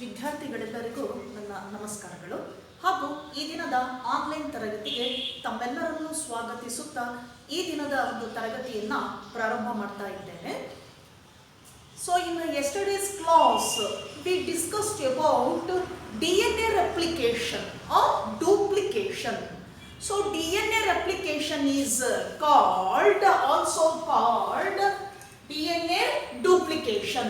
ವಿದ್ಯಾರ್ಥಿಗಳೆಲ್ಲರಿಗೂ ನನ್ನ ನಮಸ್ಕಾರಗಳು ಹಾಗೂ ಈ ದಿನದ ಆನ್ಲೈನ್ ತರಗತಿಗೆ ತಮ್ಮೆಲ್ಲರನ್ನು ಸ್ವಾಗತಿಸುತ್ತಾ ಈ ದಿನದ ಒಂದು ತರಗತಿಯನ್ನು ಪ್ರಾರಂಭ ಮಾಡ್ತಾ ಇದ್ದೇನೆ. So in yesterday's class we discussed about DNA replication or duplication. So DNA replication is also called DNA duplication.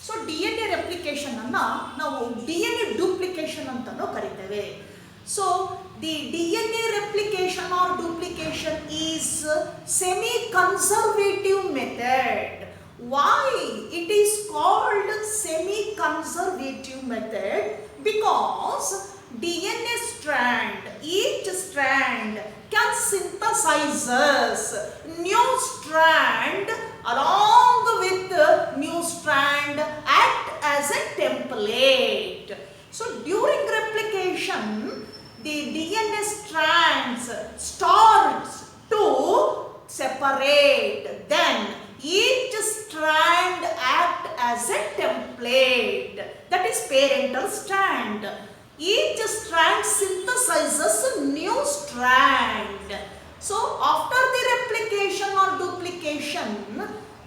So DNA replication ಅನ್ನು ನಾವು DNA duplication ಅಂತಲೂ ಕರಿತೇವೆ. So the DNA replication or duplication is semi-conservative method. Why it is called semi-conservative method? Because DNA strand, each strand can synthesize new strand along with new strand act as a template. So during replication, the DNA strands starts to separate. Then each strand act as a template. That is parental strand. Each strand synthesizes a new strand. So after the replication or duplication,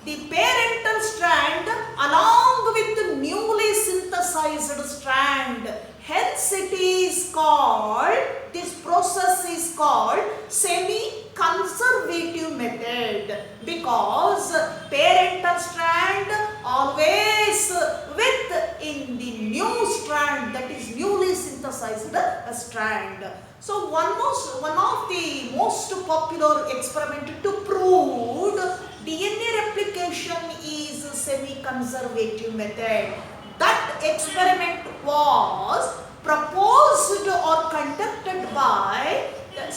the parental strand along with the newly synthesized strand, hence it is called, this process is called semi-conservative method, because parental strand always with in the new strand, that is newly synthesized strand. So one of the most popular experiment to prove DNA replication is semi-conservative method. That experiment was proposed or conducted by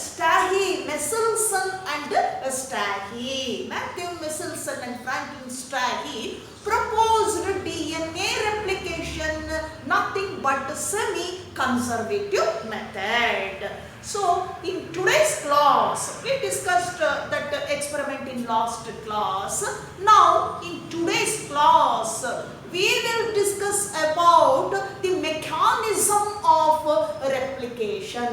Stahy, Meselson and Stahy. Matthew Meselson and Franklin Stahy proposed DNA replication nothing but semi-conservative method. So in today's class we discussed that experiment in last class. Now in today's class we will discuss about the mechanism of replication.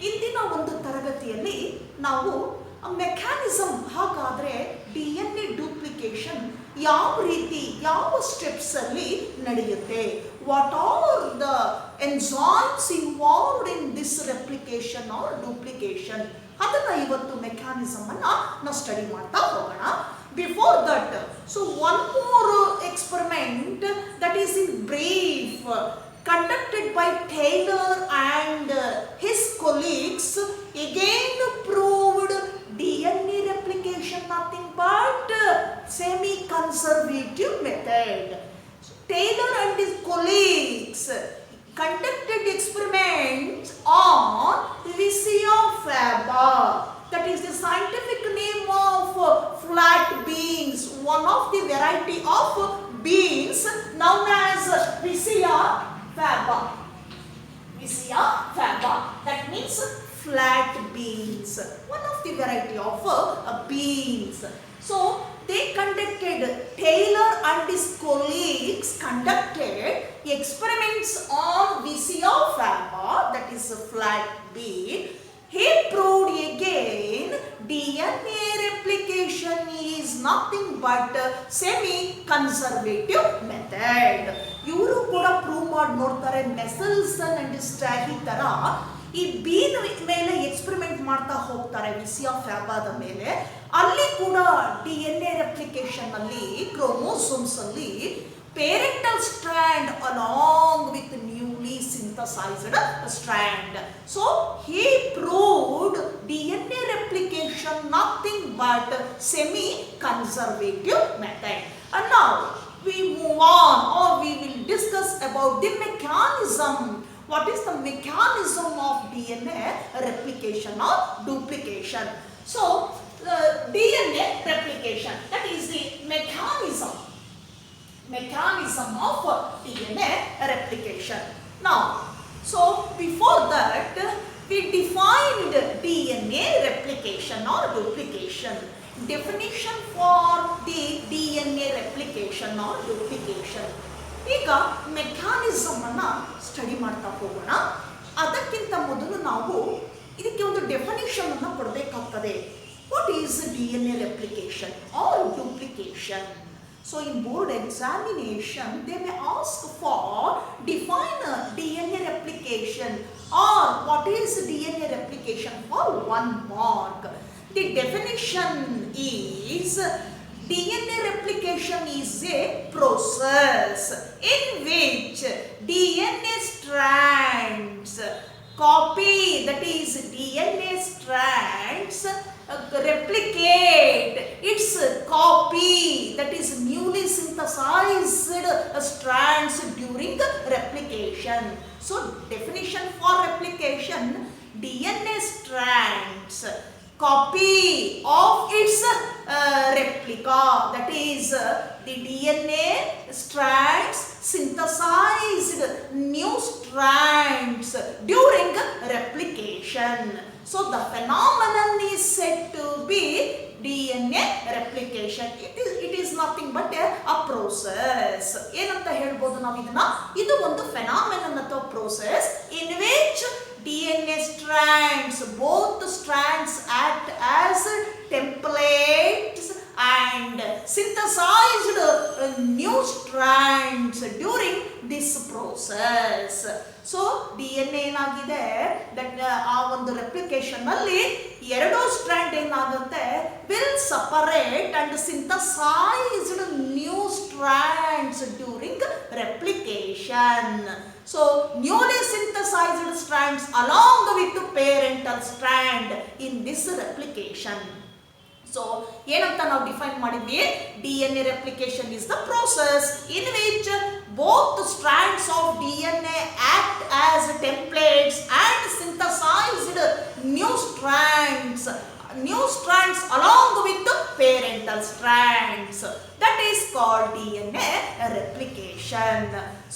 ಇಂದಿನ ಒಂದು ತರಗತಿಯಲ್ಲಿ ನಾವು mechanism, ಹಾಗಾದರೆ DNA duplication ಯಾವ ರೀತಿ, ಯಾವ steps ಅಲ್ಲಿ ನಡೆಯುತ್ತೆ, what are the enzymes involved in this replication or duplication, ಅದನ್ನ ಇವತ್ತು ಮೆಕ್ಯಾನಿಸಮ್ ಅನ್ನ ನಾವು ಸ್ಟಡಿ ಮಾಡ್ತಾ ಹೋಗೋಣ. Before that, so one more experiment that is in brief conducted by Taylor and his colleagues again proved DNA replication nothing but semi-conservative method. So, Taylor and his colleagues conducted experiments on Lycia faba. That is the scientific name of flat beans, one of the variety of beans known as Lycia faba. Lycia faba, that means flat beans, one of the variety of beans. So they conducted, Taylor and his colleagues conducted experiments on Lycia faba, that is a flat bean. He proved again DNA replication is nothing but semi-conservative method. ಇವರು ಕೂಡ prove ಮಾಡಿ ನೋಡ್ತಾರೆ. ಮೆಸಲ್ಸನ್ and ಸ್ಟಾಹಿ ತರ ಈ bean ಮೇಲೆ experiment ಮಾಡ್ತಾ ಹೋಗ್ತಾರೆ, Lycia faba ಮೇಲೆ. ಅಲ್ಲಿ ಕೂಡ DNA ರೆಪ್ಲಿಕೇಶನ್ ಅಲ್ಲಿ ಕ್ರೋಮೋಸೋಮ್ಸ್ ಅಲ್ಲಿ parental strand along with newly synthesized strand. So he proved DNA replication nothing but semi-conservative method. And now we move on, or we will discuss about the mechanism. What is the mechanism of DNA replication or duplication? So DNA replication, that is the mechanism of DNA replication. Now, so before that we defined DNA replication or duplication. Definition for the DNA replication or duplication. ಈಗ mechanism ಅನ್ನ study ಮಾಡ್ತಾ ಹೋಗೋಣ. ಅದಕ್ಕಿಂತ ಮೊದಲು ನಾವು ಇದಕ್ಕೆ ಒಂದು definition ಅನ್ನು ಕೊಡಬೇಕಾಗ್ತದೆ. What is DNA replication or duplication? So in board examination they may ask for define DNA replication or what is DNA replication for 1 mark. The definition is DNA replication is a process in which DNA strands copy, that is DNA strands replicate its copy, that is newly synthesized strands during replication. So definition for replication: DNA strands copy of its replica, that is the DNA strands synthesized new strands during replication. So the phenomenon is said to be DNA replication. It is nothing but a process. ಏನಂತ ಹೇಳ್ಬೋದು ನಾವು ಇದನ್ನ? ಇದು ಒಂದು phenomenon ಅಥವಾ process in which DNA strands, both strands act as templates and synthesized new strands during this process. So DNA ಏನಾಗಿದೆ, that ಆ ಒಂದು ರೆಪ್ಲಿಕೇಶನ್ ಅಲ್ಲಿ ಎರಡು ಸ್ಟ್ರಾಂಡ್ ಏನಾಗುತ್ತೆ, will separate and synthesised new strands during replication. So newly synthesized strands along with the parental strand in this replication. So ಏನಂತ ನಾವು define ಮಾಡಿದ್ವಿ? DNA replication is the process in which both strands of DNA act as templates and synthesized new strands along with the parental strands. That is called DNA replication.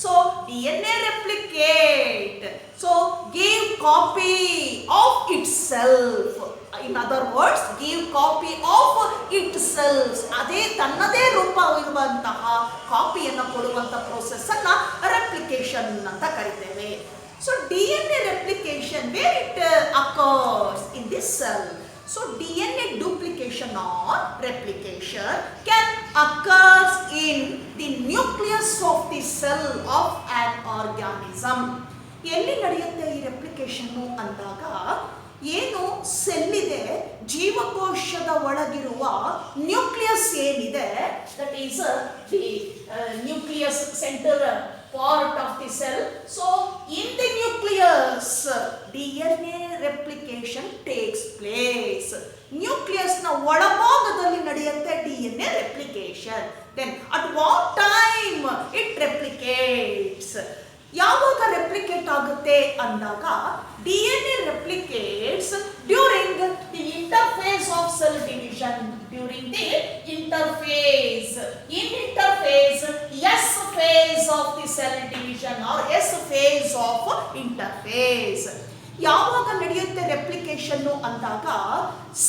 So DNA replicate, so give copy of itself. In other words, give copy of itself. ಅದೇ ತನ್ನದೇ ರೂಪ ಇರುವಂತಹ ಕಾಪಿಯನ್ನು ಕೊಡುವಂತಹ process ಅನ್ನ replication ಅಂತ ಕರಿತೇವೆ. So DNA replication, where it occurs in this cell. So DNA duplication or replication can occur in the nucleus of the cell of an organism. ಎಲ್ಲಿ ನಡೆಯುತ್ತೆ ಈ ರೆಪ್ಲಿಕೇಶನ್ ಅಂದಾಗ, ಏನು ಸೆಲ್ ಇದೆ, ಜೀವಕೋಶದ ಒಳಗಿರುವ ನ್ಯೂಕ್ಲಿಯಸ್ ಏನಿದೆ, that is the nucleus centre part of the cell. So in the nucleus DNA replication takes place. Nucleus na ಒಳಭಾಗದಲ್ಲಿ ನಡೆಯುತ್ತೆ DNA replication. Then at what time it replicates? ಯಾವಾಗ ರೆಪ್ಲಿಕೇಟ್ ಆಗುತ್ತೆ ಅಂದಾಗ, DNA replicates during the interphase of cell division. During the interphase, in interphase, S phase of the cell division or S phase of interphase. ಯಾವಾಗ ನಡೆಯುತ್ತೆ replication ಅಂದಾಗ,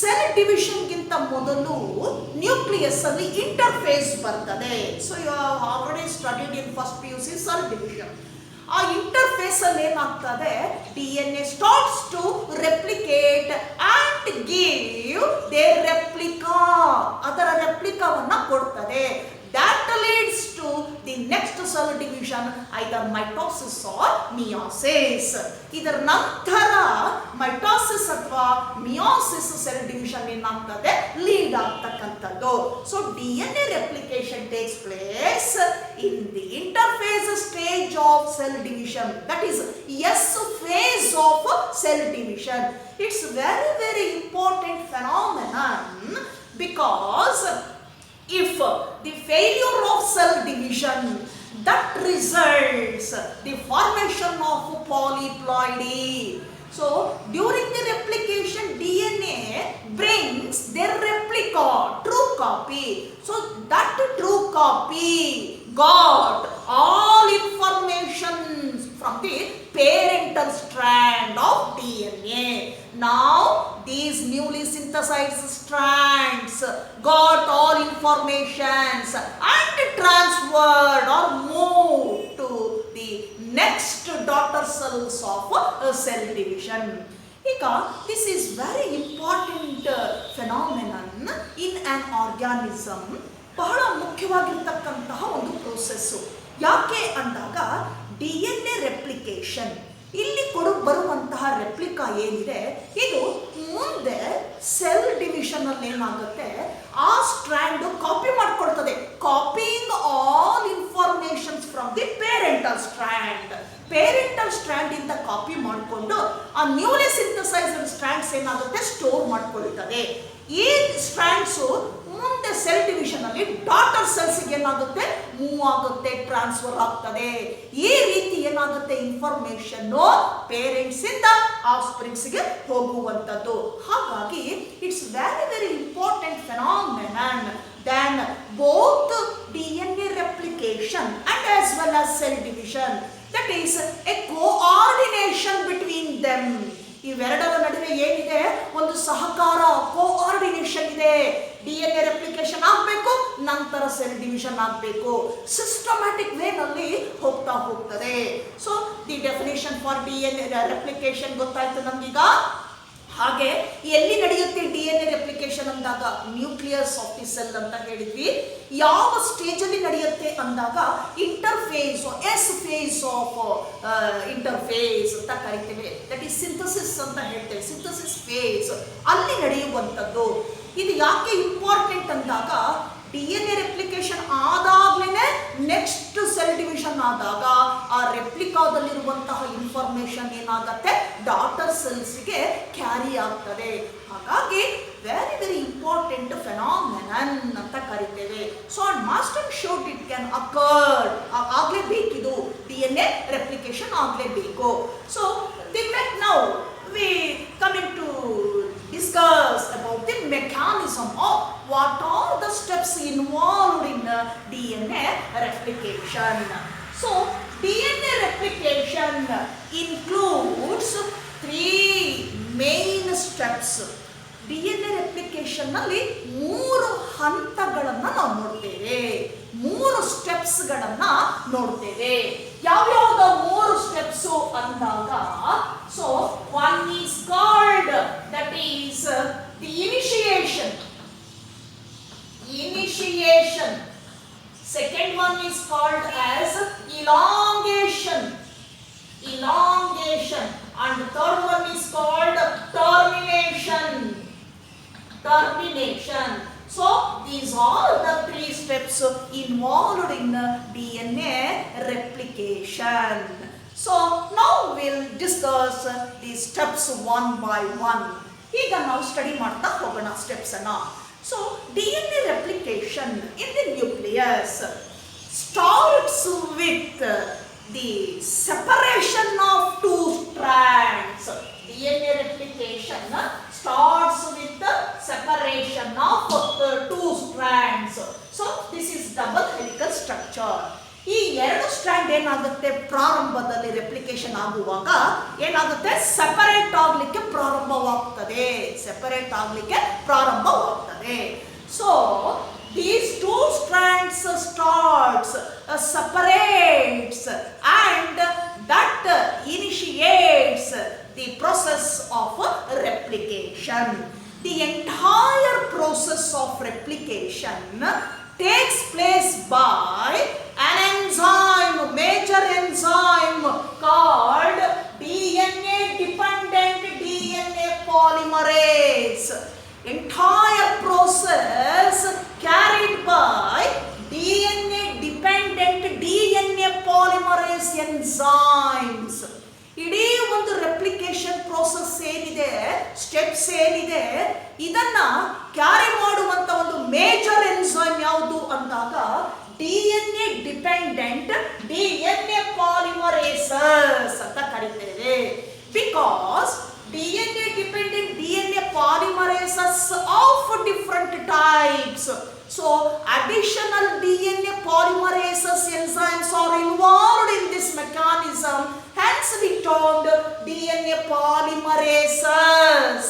cell division ಗಿಂತ ಮೊದಲು nucleus ಅಲ್ಲಿ interphase ಬರ್ತದೆ. So you have already studied in first PUC cell division. ಆ interphase ಅಲ್ಲಿ ಏನಾಗ್ತದೆ, DNA starts to replicate and give their replica, ಅದರ ರೆಪ್ಲಿಕಾವನ್ನ ಕೊಡ್ತದೆ. That leads to the next cell division, either mitosis or meiosis. ಇದರ ನಂತರ mitosis ಅಥವಾ meiosis cell division ಏನಾಗ್ತದೆ, lead ಆಗ್ತಕ್ಕಂಥದ್ದು. So DNA replication takes place in the interphase stage of cell division, that is S phase of cell division. It's very, very important phenomenon, because if the failure of cell division, that results the formation of polyploidy. So during the replication, DNA brings their replica, true copy. So that true copy got all information from the parental strand of DNA. Now these newly synthesized strands got all informations and transferred or moved next daughter cells of cell division. ಈಗ this is very important phenomenon in on organism. ಬಹಳ ಮುಖ್ಯವಾಗಿರ್ತಕ್ಕಂತಹ ಒಂದು process. ಯಾಕೆ ಅಂದಾಗ DNA replication, ಇಲ್ಲಿ ಬರುವಂತಹ replica ಏನಿದೆ ಇದು ಮುಂದೆ ಸೆಲ್ ಡಿವಿಷನ್ ಅಲ್ಲಿ ಏನಾಗುತ್ತೆ, ಆ ಸ್ಟ್ರ್ಯಾಂಡ್ ಕಾಪಿ ಮಾಡ್ಕೊಳ್ತದೆ. Copying all informations from the parental strand. Parental strand ಇಂದ ಕಾಪಿ ಮಾಡಿಕೊಂಡು ಆ ನ್ಯೂಲಿ ಸಿಂಥಸೈಸ್ಡ್ ಸ್ಟ್ರ್ಯಾಂಡ್ಸ್ ಏನಾಗುತ್ತೆ ಸ್ಟೋರ್ ಮಾಡ್ಕೊಳ್ತದೆ. ಈ ಸ್ಟ್ರ್ಯಾಂಡ್ಸ್ ಮುಂದೆ ಸೆಲ್ ಡಿವಿಷನ್ ಅಲ್ಲಿ ಡಾಟರ್ ಸೆಲ್ಸ್ ಏನಾಗುತ್ತೆ ಮೂವ್ ಆಗುತ್ತೆ, ಟ್ರಾನ್ಸ್ಫರ್ ಆಗ್ತದೆ. ಈ ರೀತಿ ಏನಾಗುತ್ತೆ ಇನ್ಫಾರ್ಮೇಶನ್ ಪೇರೆಂಟ್ಸ್ ಇಂದ ಆಫ್ ಸ್ಪ್ರಿಂಗ್ಸ್ ಗೆ ಹೋಗುವಂತದ್ದು. ಹಾಗಾಗಿ it's very very important phenomenon than both DNA replication and as well as cell division. That is a coordination between them. ಇವೆರಡರ ನಡುವೆ ಏನಿದೆ, ಒಂದು ಸಹಕಾರ, ಕೋಆರ್ಡಿನೇಷನ್ ಇದೆ. DNA ರೆಪ್ಲಿಕೇಶನ್ ಆಗಬೇಕು, ನಂತರ ಸೆಲ್ ಡಿವಿಷನ್ ಆಗಬೇಕು. ಸಿಸ್ಟಮ್ಯಾಟಿಕ್ ವೇನಲ್ಲಿ ಹೋಗ್ತದೆ. So the definition for DNA replication ಗೊತ್ತಾಯ್ತು ನಮಗೀಗ. ಹಾಗೆ ಎಲ್ಲಿ ನಡೆಯುತ್ತೆ DNA ರೆಪ್ಲಿಕೇಶನ್ ಅಂದಾಗ ನ್ಯೂಕ್ಲಿಯಸ್ ಆಫ್ ದಿ ಸೆಲ್ ಅಂತ ಹೇಳಿದ್ವಿ. ಯಾವ ಸ್ಟೇಜ್ ಅಲ್ಲಿ ನಡೆಯುತ್ತೆ ಅಂದಾಗ interphase, S phase of interphase ಅಂತ ಕರಿತೇವೆ. ದಟ್ ಈಸ್ ಸಿಂಥಸಿಸ್ ಅಂತ ಹೇಳ್ತೇವೆ. ಸಿಂಥಸಿಸ್ ಫೇಸ್ ಅಲ್ಲಿ ನಡೆಯುವಂಥದ್ದು. ಇದು ಯಾಕೆ ಇಂಪಾರ್ಟೆಂಟ್ ಅಂದಾಗ DNA ರೆಪ್ಲಿಕೇಶನ್ ಆದಾಗ್ಲೇನೆ ನೆಕ್ಸ್ಟ್ ಸೆಲ್ ಡಿವಿಷನ್ ಆದಾಗ ಆ ರೆಪ್ಲಿಕಾದಲ್ಲಿರುವಂತಹ ಇನ್ಫಾರ್ಮೇಶನ್ ಏನಾಗುತ್ತೆ ಡಾಟರ್ ಸೆಲ್ಸ್ಗೆ ಕ್ಯಾರಿ ಆಗ್ತದೆ. ಹಾಗಾಗಿ ವೆರಿ ವೆರಿ ಇಂಪಾರ್ಟೆಂಟ್ ಫೆನಾಮಿನನ್ ಅಂತ ಕರಿತೇವೆ. So master showed it can occur, ಆಗ್ಲೇಬೇಕಿದು DNA ರೆಪ್ಲಿಕೇಶನ್ ಆಗ್ಲೇಬೇಕು. So now we coming to discuss about the mechanism of what are the steps involved in DNA replication. So DNA replication includes 3 main steps. DNA replication ನಲ್ಲಿ 3 ಹಂತಗಳನ್ನು ನಾವು ನೋಡ್ತೇವೆ, 3 ಸ್ಟೆಪ್ಸ್ಗಳನ್ನು ನೋಡ್ತೇವೆ. ಯಾವ್ಯಾವ 3 steps ಅಂದಾಗ, so one is called, that is the initiation. Second one is called as elongation, and third one is called termination. So these are the 3 steps involved in DNA replication. So now we'll discuss these steps one by one. ಈಗ ನಾವು study ಮಾಡ್ತಾ ಹೋಗೋಣ steps ಅನ್ನ. So DNA replication in the nucleus starts with the separation of 2 strands. DNA replication starts with the separation of 2 strands. So this is double helical structure. ಈ 2 strand ಏನಾಗುತ್ತೆ ಪ್ರಾರಂಭದಲ್ಲಿ replication ಆಗುವಾಗ ಏನಾಗುತ್ತೆ ಸೆಪರೇಟ್ ಆಗಲಿಕ್ಕೆ ಪ್ರಾರಂಭವಾಗ್ತದೆ. So these 2 strands separates and that initiates the process of replication. The entire process of replication takes place by an enzyme, major enzyme called DNA dependent DNA polymerase. Entire process carried by DNA dependent DNA polymerase enzymes. ಇಡೀ ಒಂದು replication process ಏನಿದೆ, steps ಏನಿದೆ, ಇದನ್ನ carry ಮಾಡುವಂತ ಒಂದು major enzyme ಯಾವುದು ಅಂದಾಗ DNA dependent DNA polymerases ಅಂತ ಕರೀತೇವೆ. Because DNA dependent DNA polymerases of different types. So additional DNA polymerases enzymes are involved in this mechanism. Hence we termed DNA polymerases.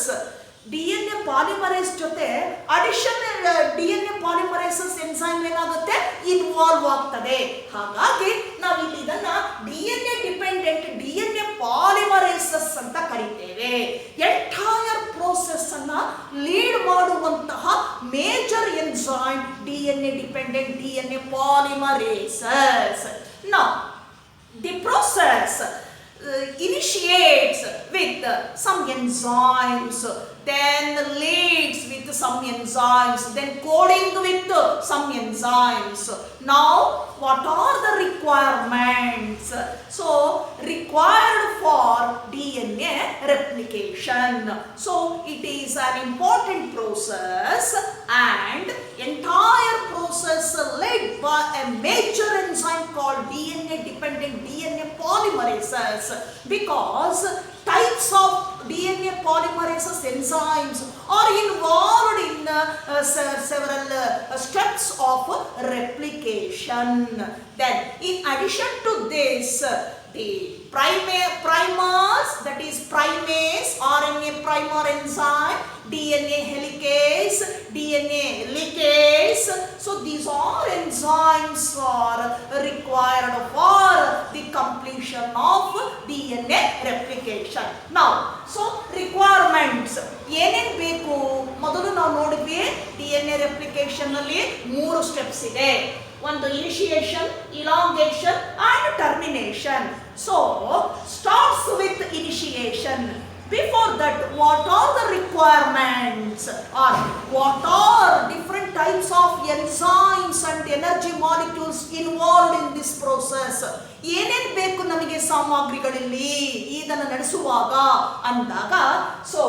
DNA polymerase ಜೊತೆ additional DNA polymerases enzyme ಏನಾಗುತ್ತೆ involve ಆಗ್ತದೆ. ಹಾಗಾಗಿ ನಾವಿಲ್ಲಿ ಇದನ್ನ DNA dependent DNA polymerases ಅಂತ ಕರಿತೇವೆ. Entire process ಅನ್ನ lead ಮಾಡುವಂತಹ major enzyme DNA dependent DNA ಪಾಲಿಮರೇಸಸ್. Now the process initiates with some enzymes, then leads with some enzymes, then coding with some enzymes. Now what are the requirements? So required for DNA replication. So it is an important process and entire process led by a major enzyme called DNA dependent DNA polymerases, because types of DNA polymerases enzymes are involved in several steps of replication. Then in addition to this, the primers, that is primase, RNA primer enzyme, DNA helicase, DNA ligase. So these all enzymes are required for the completion of DNA replication. Now, so requirements ಏನೇನು ಬೇಕು ಮೊದಲು ನಾವು ನೋಡಿದ್ವಿ. DNA replication ನಲ್ಲಿ 3 steps ಇದೆ. ಒಂದು initiation, elongation and termination. So starts with initiation. Before that, what are the requirements, or what are different types of enzymes and energy molecules involved in this process? ಏನೇನು ಬೇಕು ನಮಗೆ ಸಾಮಗ್ರಿಗಳಲ್ಲಿ ಇದನ್ನು ನಡೆಸುವಾಗ ಅಂದಾಗ, so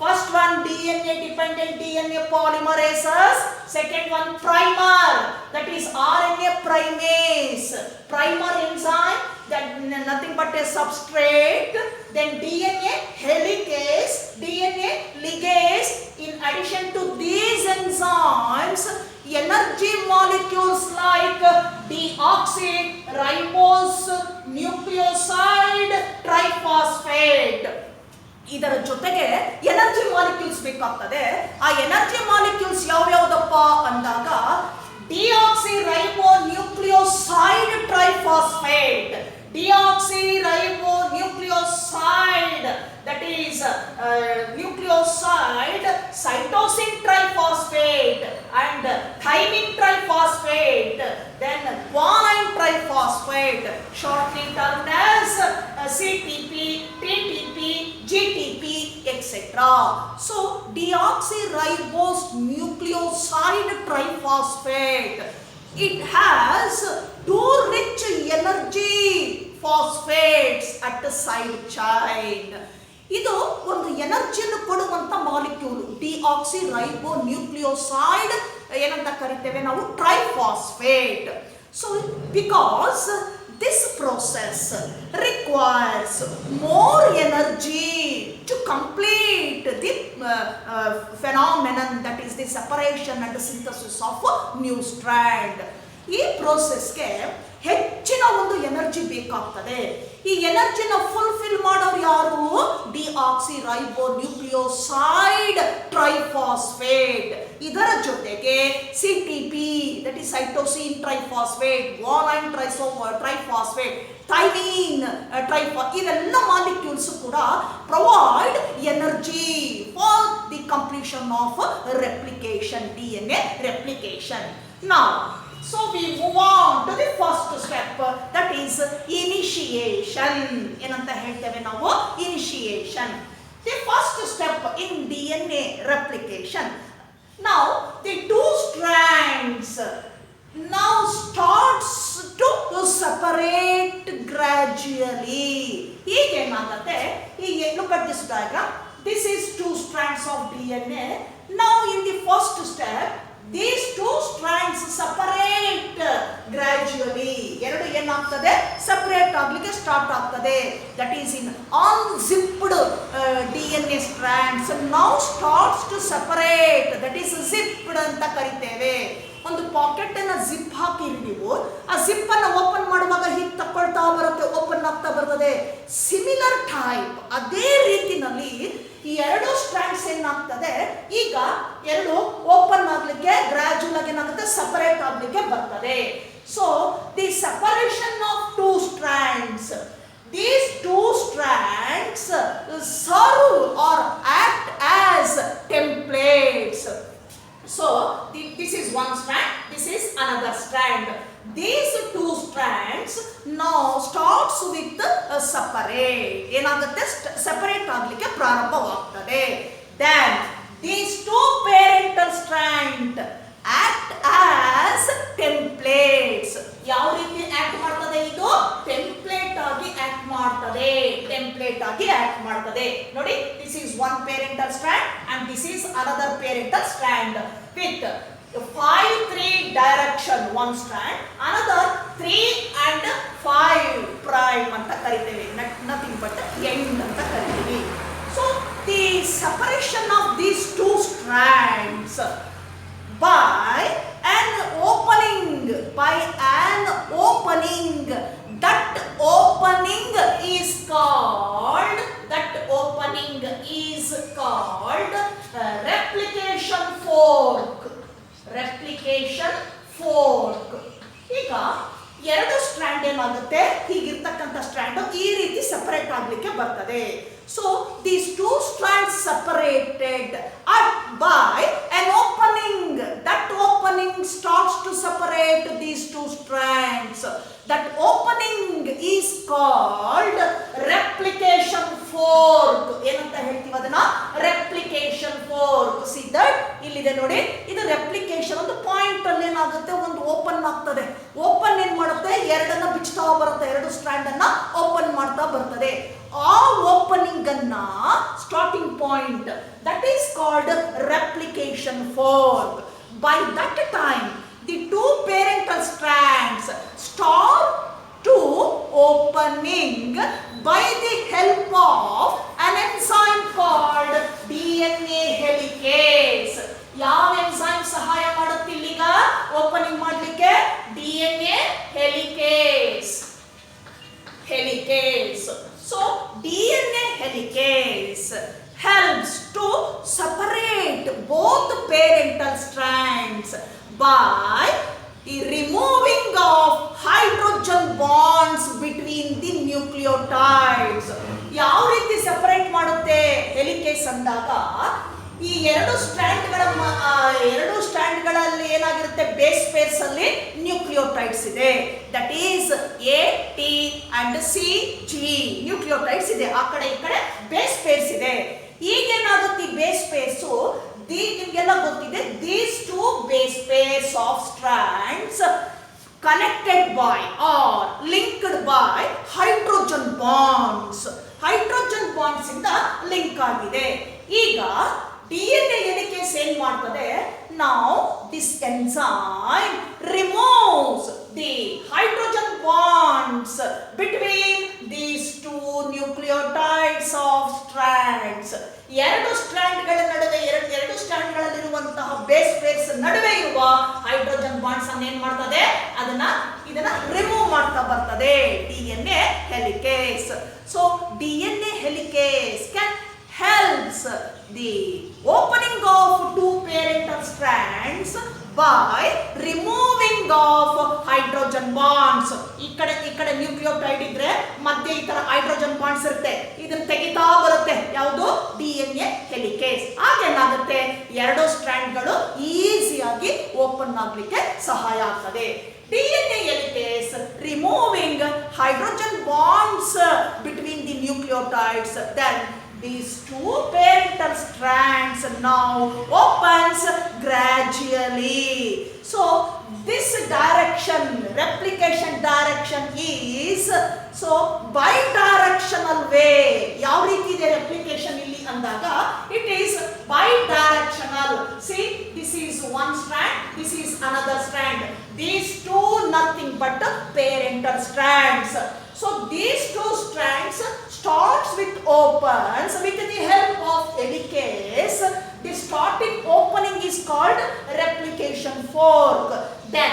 first one DNA dependent DNA polymerases, second one primer, that is RNA primase, primer enzyme, that nothing but a substrate, then DNA helicase, DNA ligase. In addition to these enzymes, energy molecules like deoxyribose, nucleoside, triphosphate. ಇದರ ಜೊತೆಗೆ energy molecules ಬೇಕಾಗ್ತದೆ. ಆ energy molecules ಯಾವ್ಯಾವುದಪ್ಪ ಅಂದಾಗ, deoxyribonucleoside triphosphate, deoxyribonucleoside, that is nucleoside cytosine triphosphate and thymine triphosphate, then guanine triphosphate, shortly termed as CTP, TTP, GTP, etc. So deoxyribose nucleoside triphosphate, it has 2 rich energy phosphates at the side chain. ಇದು ಒಂದು ಎನರ್ಜಿಯನ್ನು ಕೊಡುವಂತ molecule. ಡಿಆಕ್ಸಿರೈಬೋನ್ಯೂಕ್ಲಿಯೋಸೈಡ್ ಏನಂತ ಕರಿತೇವೆ ನಾವು, triphosphate. So because this process requires more energy to complete the phenomenon, that is the separation and the synthesis of new strand. ಈ ಪ್ರೋಸೆಸ್ಗೆ ಹೆಚ್ಚಿನ ಒಂದು energy ಬೇಕಾಗ್ತದೆ. ಈ ಎನರ್ಜಿನ ಫುಲ್ಫಿಲ್ ಮಾಡೋರು ಯಾರು? ಡಿಆಕ್ಸಿರೈಬೋನ್ಯೂಕ್ಲಿಯೋಸೈಡ್ ಟ್ರೈಫಾಸ್ಫೇಟ್. ಇದರ ಜೊತೆಗೆ CTP, that is cytosine triphosphate, guanine triphosphate, thymine ಇವೆಲ್ಲ ಮಾಲಿಕ್ಯೂಲ್ಸ್ ಕೂಡ provide energy for the completion of replication, DNA replication. Now, so we move on to the first step, that is initiation. ಏನಂತ ಹೇಳ್ತೇವೆ ನಾವು? initiation. The first step in DNA replication. Now the 2 strands now starts to separate gradually. ಈಗ ಏನಾಗುತ್ತೆ, look at this diagram. This is 2 strands of DNA. Now in the first step, these 2 strands separate gradually. ಎರಡು ಏನಾಗ್ತದೆ? Separate ಆಗ್ಲಿಕ್ಕೆ start ಆಗ್ತದೆ. That is in unzipped DNA strands now starts to separate. That is zipped ಅಂತ ಕರಿತೇವೆ. ಒಂದು packet ಅನ್ನ zip ಹಾಕಿರಿ ನೀವು, ಆ ಜಿಪ್ ಅನ್ನ ಓಪನ್ ಮಾಡುವಾಗ ಹೀಗೆ ತಕ್ಕೊಳ್ತಾ ಬರುತ್ತೆ, ಓಪನ್ ಆಗ್ತಾ ಬರ್ತದೆ. ಸಿಮಿಲರ್ ಟೈಪ್, ಅದೇ ರೀತಿನಲ್ಲಿ ಈ 2 ಸ್ಟ್ರಾಂಡ್ಸ್ ಏನಾಗ್ತದೆ, ಈಗ 2 ಓಪನ್ ಆಗ್ಲಿಕ್ಕೆ ಗ್ರಾಜುಯಲ್ ಆಗಿ ಏನಾಗುತ್ತೆ, ಸಪರೇಟ್ ಆಗ್ಲಿಕ್ಕೆ ಬರ್ತದೆ. ಮಾಡ್ತದೆ. So the separation of two strands, these two strands serve or act as templates. So this is one strand, this is another strand. These two strands now starts with separate, ಏನಾಗುತ್ತೆ separate ಆಗಲಿಕ್ಕೆ ಪ್ರಾರಂಭವಾಗ್ತದೆ. Then these two parental strands act as templates. ಯಾವ ರೀತಿ act ಮಾಡ್ತದೆ ಇದು? Template ಆಗಿ act ಮಾಡ್ತದೆ, template ಆಗಿ act ಮಾಡ್ತದೆ. ನೋಡಿ, this is one parental strand and this is another parental strand with 5-3 direction one strand, another 3 and 5 prime ಅಂತ ಕರಿತೇವೆ, ನಥಿಂಗ್ ಬಟ್ ಎಂಡ್ ಅಂತ ಕರಿತೀವಿ. So the separation of these two strands by an opening, that opening is called replication fork. ಈಗ ಎರಡು strand ಏನಾಗುತ್ತೆ, ಹೀಗಿರ್ತಕ್ಕಂಥ strand ಈ ರೀತಿ separate ಆಗ್ಲಿಕ್ಕೆ ಬರ್ತದೆ. So these two strands separated by an opening, that opening starts to separate these two strands. That opening is called replication fork. ಏನಂತ ಹೇಳ್ತೀವಿ ಅದನ್ನ? replication fork. See that ಇಲ್ಲಿದೆ ನೋಡಿ, ಇದು ರೆಪ್ಲಿಕೇಶನ್. ಒಂದು ಪಾಯಿಂಟ್ ಅಲ್ಲಿ ಏನಾಗುತ್ತೆ, ಒಂದು ಓಪನ್ ಆಗ್ತದೆ. ಓಪನ್ ಏನ್ ಮಾಡುತ್ತೆ, ಎರಡನ್ನ ಬಿಚ್ತಾ ಬರುತ್ತೆ, ಎರಡು ಸ್ಟ್ರಾಂಡ್ ಅನ್ನ ಓಪನ್ ಮಾಡ್ತಾ ಬರ್ತದೆ. ಆ ಓಪನಿಂಗ್ ಅನ್ನ starting point, that is called replication fork. By that time the two parental strands start to opening by the help of an enzyme called DNA helicase. ಯಾವ ಎಂಜೈಮ್ ಸಹಾಯ ಮಾಡುತ್ತೆ ಇಲ್ಲಿಗ ಓಪನಿಂಗ್ ಮಾಡಲಿಕ್ಕೆ? DNA helicase. So DNA helicase helps to separate both parental strands by the removing of hydrogen bonds between the nucleotides. ಯಾವ ರೀತಿ separate ಮಾಡುತ್ತೆ helicase ಅಂದಾಗ, ಈ ಎರಡು ಸ್ಟ್ರಾಂಡ್ಗಳಲ್ಲಿ ಏನಾಗಿರುತ್ತೆ, ಬೇಸ್ ಪೇರ್ಸ್ ಅಲ್ಲಿ ನ್ಯೂಕ್ಲಿಯೋಟೈಡ್ಸ್ ಇದೆ. That is A, T and C, G nucleotides ಇದೆ. ಆ ಕಡೆ ಈ ಕಡೆ ಬೇಸ್ ಪೇರ್ಸ್ ಇದೆ. ಈಗೇನಾಗುತ್ತೆ, ಈ ಬೇಸ್ ಪೇರ್ಸು ನಿಮಗೆಲ್ಲ ಗೊತ್ತಿದೆ, these two base pairs of strands connected by or linked by hydrogen bonds. Hydrogen bonds ಇಂದ ಲಿಂಕ್ ಆಗಿದೆ. ಈಗ DNA ಹೆಲಿಕೇಸ್ ಏನ್ ಮಾಡ್ತದೆ, now this enzyme removes the hydrogen bonds between these two nucleotides of strands. ಎರಡು ಸ್ಟ್ರಾಂಡ್ಗಳ ನಡುವೆ, ಎರಡು ಸ್ಟ್ರಾಂಡ್ಗಳಲ್ಲಿರುವಂತಹ base pairs ನಡುವೆ ಇರುವ ಹೈಡ್ರೋಜನ್ ಬಾಂಡ್ಸ್ ಅನ್ನು ಏನ್ ಮಾಡ್ತದೆ, ಇದನ್ನ ರಿಮೂವ್ ಮಾಡ್ತಾ ಬರ್ತದೆ DNA helicase. So DNA helicase can helps the opening of two parental strands by removing of hydrogen bonds. ಈ ಕಡೆ ನ್ಯೂಕ್ಲಿಯೋಟೈಡ್ ಇದ್ರೆ ಮಧ್ಯೆ ಈ ತರ ಹೈಡ್ರೋಜನ್ ಬಾಂಡ್ಸ್ ಇರುತ್ತೆ, ಇದನ್ನ ತೆಗಿತಾ ಬರುತ್ತೆ ಯಾವುದು, DNA ಹೆಲಿಕೇಸ್. ಆಗೇನಾಗುತ್ತೆ, ಎರಡು ಸ್ಟ್ರಾಂಡ್ಗಳು ಈಸಿಯಾಗಿ ಓಪನ್ ಆಗ್ಲಿಕ್ಕೆ ಸಹಾಯ ಆಗ್ತದೆ. DNA helicase removing hydrogen bonds between the nucleotides, then these two parental strands now opens gradually. So this direction, replication direction is so bidirectional way. ಯಾವ ರೀತಿ ಇದೆ ರೆಪ್ಲಿಕೇಶನ್ ಇಲ್ಲಿ ಅಂದಾಗ, it is bidirectional. See, this is one strand, this is another strand. These two nothing but parental strands. So these two strands starts with opens with the help of helicase. The starting opening is called replication fork. Then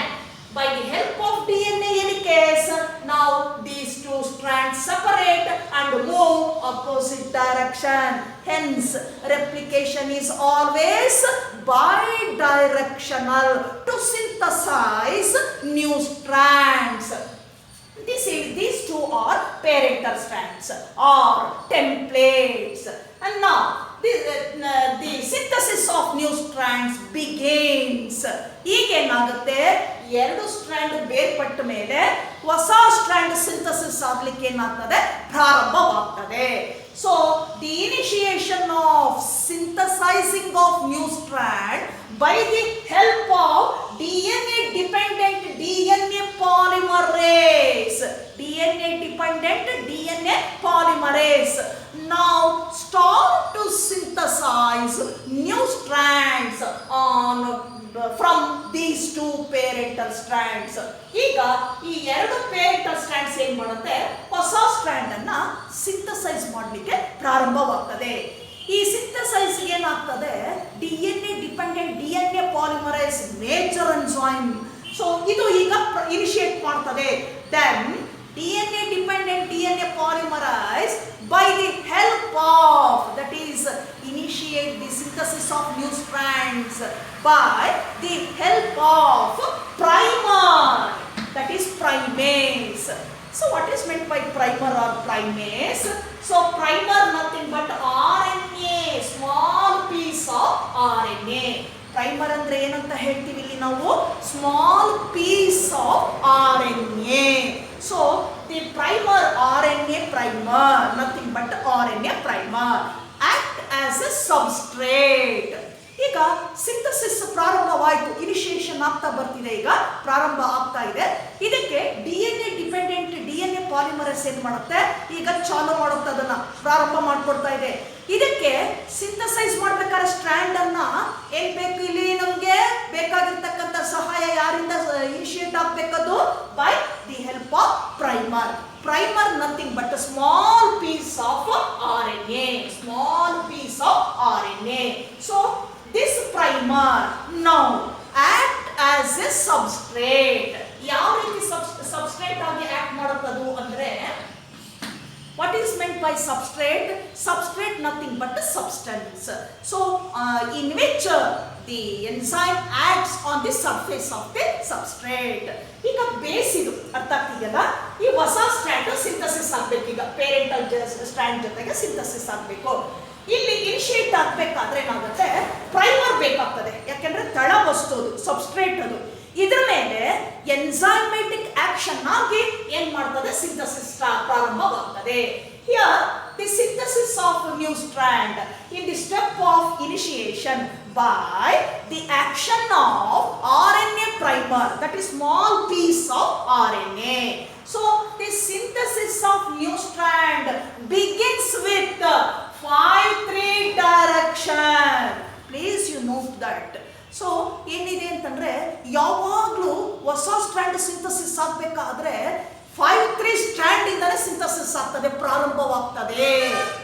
by the help of DNA helicase, now these two strands separate and move opposite direction. Hence replication is always bidirectional to synthesize new strands. These two are parental strands or templates. And now the synthesis of new strands begins. ಈಗೇನಾಗುತ್ತೆ, ಎರಡು strand ಬೇರ್ಪಟ್ಟ ಮೇಲೆ ಹೊಸ strand synthesis ಆಗ್ಲಿಕ್ಕೆ ಏನಾಗ್ತದೆ, ಪ್ರಾರಂಭವಾಗ್ತದೆ. So the initiation of synthesizing of new strand by the help of DNA dependent DNA polymerase. DNA dependent DNA polymerase now start to synthesize new strands from these two parental strands. ಈಗ ಈ ಎರಡು parental strands ಏನ್ ಮಾಡುತ್ತೆ, ಹೊಸ strand ಅನ್ನ synthesise ಮಾಡಲಿಕ್ಕೆ ಪ್ರಾರಂಭವಾಗ್ತದೆ. ಈ synthesise ಏನಾಗ್ತದೆ, DNA dependent DNA polymerise major enzyme. So ಇದು ಈಗ ಇನಿಷಿಯೇಟ್ ಮಾಡ್ತದೆ. Then DNA dependent DNA polymerase by the help of, that is initiate the synthesis of new strands by the help of primer, that is primase. So what is meant by primer or primase? So primer nothing but RNA, small piece of RNA. Primer ಅಂದ್ರೆ ಏನಂತ ಹೇಳ್ತೀವಿ ಇಲ್ಲಿ ನಾವು, small piece of RNA. So the primer RNA primer, nothing but RNA primer, act as a substrate. ಈಗ synthesis ಪ್ರಾರಂಭವಾಯಿತು, initiation ಆಗ್ತಾ ಬರ್ತಿದೆ, ಈಗ ಪ್ರಾರಂಭ ಆಗ್ತಾ ಇದೆ. ಇದಕ್ಕೆ DNA ಡಿಪೆಂಡೆಂಟ್ DNA ಪಾಲಿಮರಸ್ ಏನ್ ಮಾಡುತ್ತೆ, ಈಗ ಚಾಲು ಮಾಡುತ್ತೆ, ಅದನ್ನ ಪ್ರಾರಂಭ ಮಾಡ್ಕೊಡ್ತಾ ಇದೆ. ಇದಕ್ಕೆ ಸಿಂಥಸೈಸ್ ಮಾಡ್ಬೇಕಾದ್ರೆ ಸ್ಟ್ರಾಂಡ್ ಅನ್ನ ಏನ್ ಬೇಕು, ಇಲ್ಲಿ ನಮ್ಗೆ ಬೇಕಾಗಿರ್ತಕ್ಕಂಥ ಸಹಾಯ ಯಾರಿಂದ ಇನಿಷಿಯೇಟ್ ಆಗ್ಬೇಕದು, by the help of primer. Primer nothing but a small piece of RNA, small piece of RNA. So this primer now act as a substrate. ಯಾವ ರೀತಿ ಸಬ್ಸ್ಟ್ರೇಟ್ ಆಗಿ ಆಕ್ಟ್ ಮಾಡುತ್ತದು ಅಂದ್ರೆ, what is meant by substrate? Substrate nothing but a substance. So in which the enzyme acts on the surface of the substrate. ಈಗ base ಇದು ಅರ್ಥ ಆಗ್ತಿದೆಯಲ್ಲ, ಈ ಹೊಸ strand synthesis ಆಗ್ಬೇಕು. ಈಗ ಪೇರೆಂಟಲ್ ಸ್ಟ್ರಾಂಡ್ ಜೊತೆಗೆ ಸಿಂಥಸಿಸ್ ಆಗಬೇಕು. ಇಲ್ಲಿ ಇನಿಷಿಯೇಟ್ ಆಗಬೇಕಾದ್ರೆ ಏನಾಗುತ್ತೆ, ಪ್ರೈಮರ್ ಬೇಕಾಗ್ತದೆ. ಯಾಕೆಂದ್ರೆ ತಳ ವಸ್ತು ಅದು, ಸಬ್ಸ್ಟ್ರೇಟ್ ಅದು. ಇದರ ಮೇಲೆ ಎನ್ಸೈಮೆಟಿಕ್ ಆಕ್ಷನ್ ಆಗಿ ಏನ್ ಮಾಡ್ತದೆ, synthesis ಪ್ರಾರಂಭವಾಗ್ತದೆ. Here the synthesis of a new strand in the step of initiation by the action of RNA primer, that is small piece of RNA. So the synthesis of new strand begins with 5-3 direction. Please you note that. So ಏನಿದೆ ಅಂತಂದ್ರೆ, ಯಾವಾಗಲೂ ಹೊಸ strand synthesis ಆಗಬೇಕಾದ್ರೆ 5-3 strand ಇಂದಲೇ synthesis ಆಗ್ತದೆ, ಪ್ರಾರಂಭವಾಗ್ತದೆ.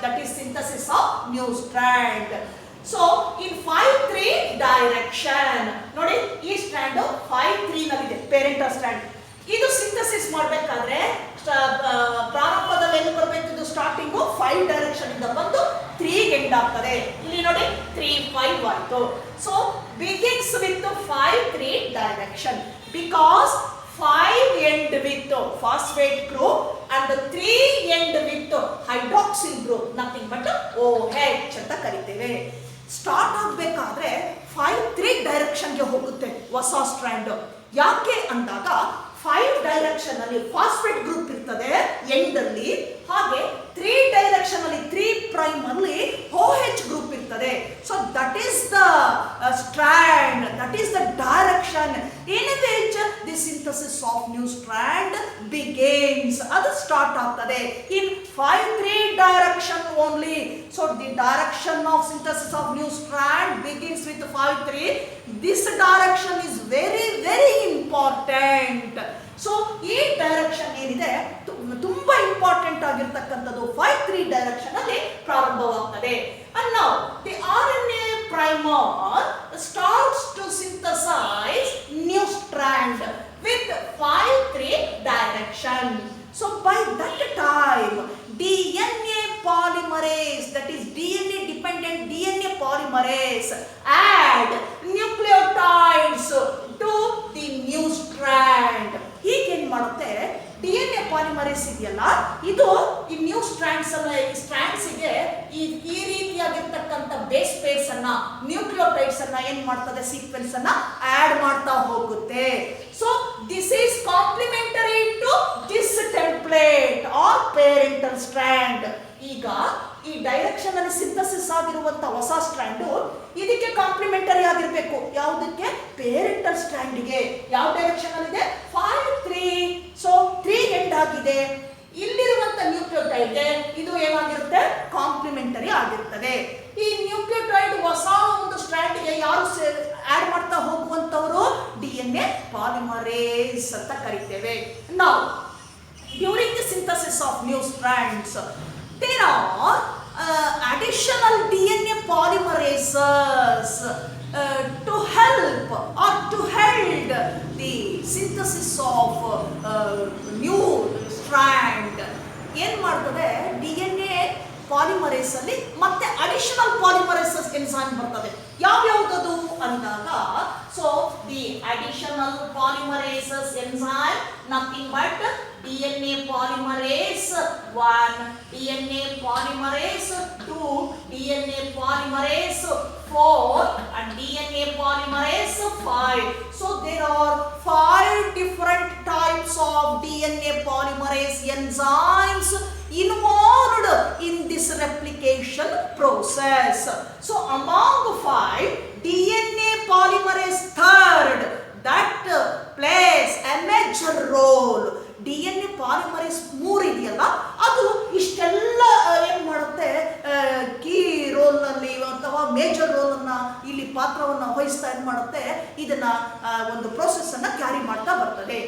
That is synthesis of new strand. So in 5-3 direction ನೋಡಿ, ಈ ಸ್ಟ್ರಾಂಡ್ 5-3 ನಲ್ಲಿದೆ, ಪೇರೆಂಟಲ್ ಸ್ಟ್ರಾಂಡ್. ಇದು ಸಿಂಥಸಿಸ್ ಮಾಡಬೇಕಾದ್ರೆ ಪ್ರಾರಂಭದಲ್ಲಿ ಎಲ್ಲಿ ಬರಬೇಕು, ಇದು ಸ್ಟಾರ್ಟಿಂಗು 5 ಡೈರೆಕ್ಷನ್ ಇಂದ ಬಂದು 3 ಎಂಡ್ ಆಗ್ತದೆ. ಇಲ್ಲಿ ನೋಡಿ 3-5 ಆಯ್ತು. So begins with 5-3 direction, because 5 end with phosphate group and 3 end with hydroxyl group, nothing but OH ಅಂತ ಕರಿತೇವೆ. ಸ್ಟಾರ್ಟ್ ಆಗಬೇಕಾದ್ರೆ 5-3 ಡೈರೆಕ್ಷನ್ಗೆ ಹೋಗುತ್ತೆ ಹೊಸ ಸ್ಟ್ರಾಂಡ್. ಯಾಕೆ ಅಂದಾಗ 5 ಡೈರೆಕ್ಷನ್ ಅಲ್ಲಿ ಫಾಸ್ಫೇಟ್ ಗ್ರೂಪ್ ಇರ್ತದೆ ಎಂಡ್ ಅಲ್ಲಿ, ಹಾಗೆ 3 ಡೈರೆಕ್ಷನ್ ಅಲ್ಲಿ 3 ಪ್ರೈಮ್ ಅಲ್ಲಿ OH ಗ್ರೂಪ್ ಇರ್ತದೆ. So that is the strand, that is the direction in which the synthesis of new strand begins. ಅದು ಸ್ಟಾರ್ಟ್ ಆಗ್ತದೆ in 5-3 direction only. So the direction of synthesis of new strand begins with 5-3. This direction is very very important. So ಈ direction ಏನಿದೆ ತುಂಬಾ important ಆಗಿರ್ತಕ್ಕಂಥದ್ದು 5-3 direction ಅಲ್ಲಿ ಪ್ರಾರಂಭವಾಗ್ತದೆ. And now the RNA primer starts to synthesize new strand with 5-3 direction. So by that time DNA polymerase, that is DNA dependent DNA polymerase polymerase add nucleotides to the new strand. ಹೀಗೇನ್ ಮಾಡುತ್ತೆ DNA polymerase ಇದೆಯಲ್ಲ, ಇದು ಈ new ಸ್ಟ್ರಾಂಡ್ಸ್ಗೆ ಈ ರೀತಿಯಾಗಿರ್ತಕ್ಕಂಥ base pairs ಅನ್ನ, nucleotides ಅನ್ನ ಏನ್ ಮಾಡ್ತದೆ, ಸೀಕ್ವೆನ್ಸ್ ಅನ್ನ ಆಡ್ ಮಾಡ್ತಾ ಹೋಗುತ್ತೆ. So this is complementary to this template or parental strand. ಈಗ ಈ ಡೈರೆಕ್ಷನ್ ಅಲ್ಲಿ ಸಿಂಥಸಿಸ್ ಆಗಿರುವಂತ ಹೊಸ ಸ್ಟ್ರಾಂಡ್ ಇದಕ್ಕೆ ಕಾಂಪ್ಲಿಮೆಂಟರಿ ಆಗಿರ್ಬೇಕು. ಯಾವುದಕ್ಕೆ? ಪೇರೆಂಟಲ್ ಸ್ಟ್ರಾಂಡ್ಗೆ. ಯಾವ ಡೈರೆಕ್ಷನ್ ಅಲ್ಲಿ ಇದೆ? 5 3. ಸೊ 3 ಎಂಡ್ ಆಗಿದೆ. ಇಲ್ಲಿರುವಂತ ನ್ಯೂಕ್ಲಿಯೋಟೈಡ್ಗೆ ಇದು ಏನಾಗಿರುತ್ತೆ? ಕಾಂಪ್ಲಿಮೆಂಟರಿ ಆಗಿರ್ತದೆ. ಈ ನ್ಯೂಕ್ಲಿಯೋಟೈಡ್ ಹೊಸ ಒಂದು ಸ್ಟ್ರಾಂಡ್ಗೆ ಯಾರು ಆಡ್ ಮಾಡ್ತಾ ಹೋಗುವಂತವರು DNA ಪಾಲಿಮರೇಸ್ ಅಂತ ಕರಿತೇವೆ. ನಾವು during the synthesis of new strands there are additional DNA polymerases to help or to hold the synthesis of new strand. ಏನು ಮಾಡ್ತದೆ? DNA ಪಾಲಿಮರೇಸ್ ಅಲ್ಲಿ ಮತ್ತೆ ಅಡಿಷನಲ್ ಪಾಲಿಮರೇಸಸ್ ಎನ್ಸೈಮ್ ಬರ್ತದೆ. ಯಾವ್ಯಾವುದದು ಅಂದಾಗ, so the additional polymerases enzyme nothing but DNA polymerase 1, DNA polymerase 2, DNA polymerase 4 and DNA polymerase 5. So there are 5 different types of DNA polymerase enzymes involved in this replication process. So among 5, DNA polymerase third that plays a major role. DNA polymerase 3 ಇದೆಯಲ್ಲ, ಅದು ಇಷ್ಟೆಲ್ಲ ಏನ್ ಮಾಡುತ್ತೆ, key roll ನಲ್ಲಿ ಅಥವಾ major role ಅನ್ನ ಇಲ್ಲಿ ಪಾತ್ರವನ್ನ ವಹಿಸ್ತಾ ಏನ್ ಮಾಡುತ್ತೆ, ಇದನ್ನ ಒಂದು ಪ್ರೋಸೆಸ್ ಅನ್ನ ಕ್ಯಾರಿ ಮಾಡ್ತಾ ಬರ್ತದೆ.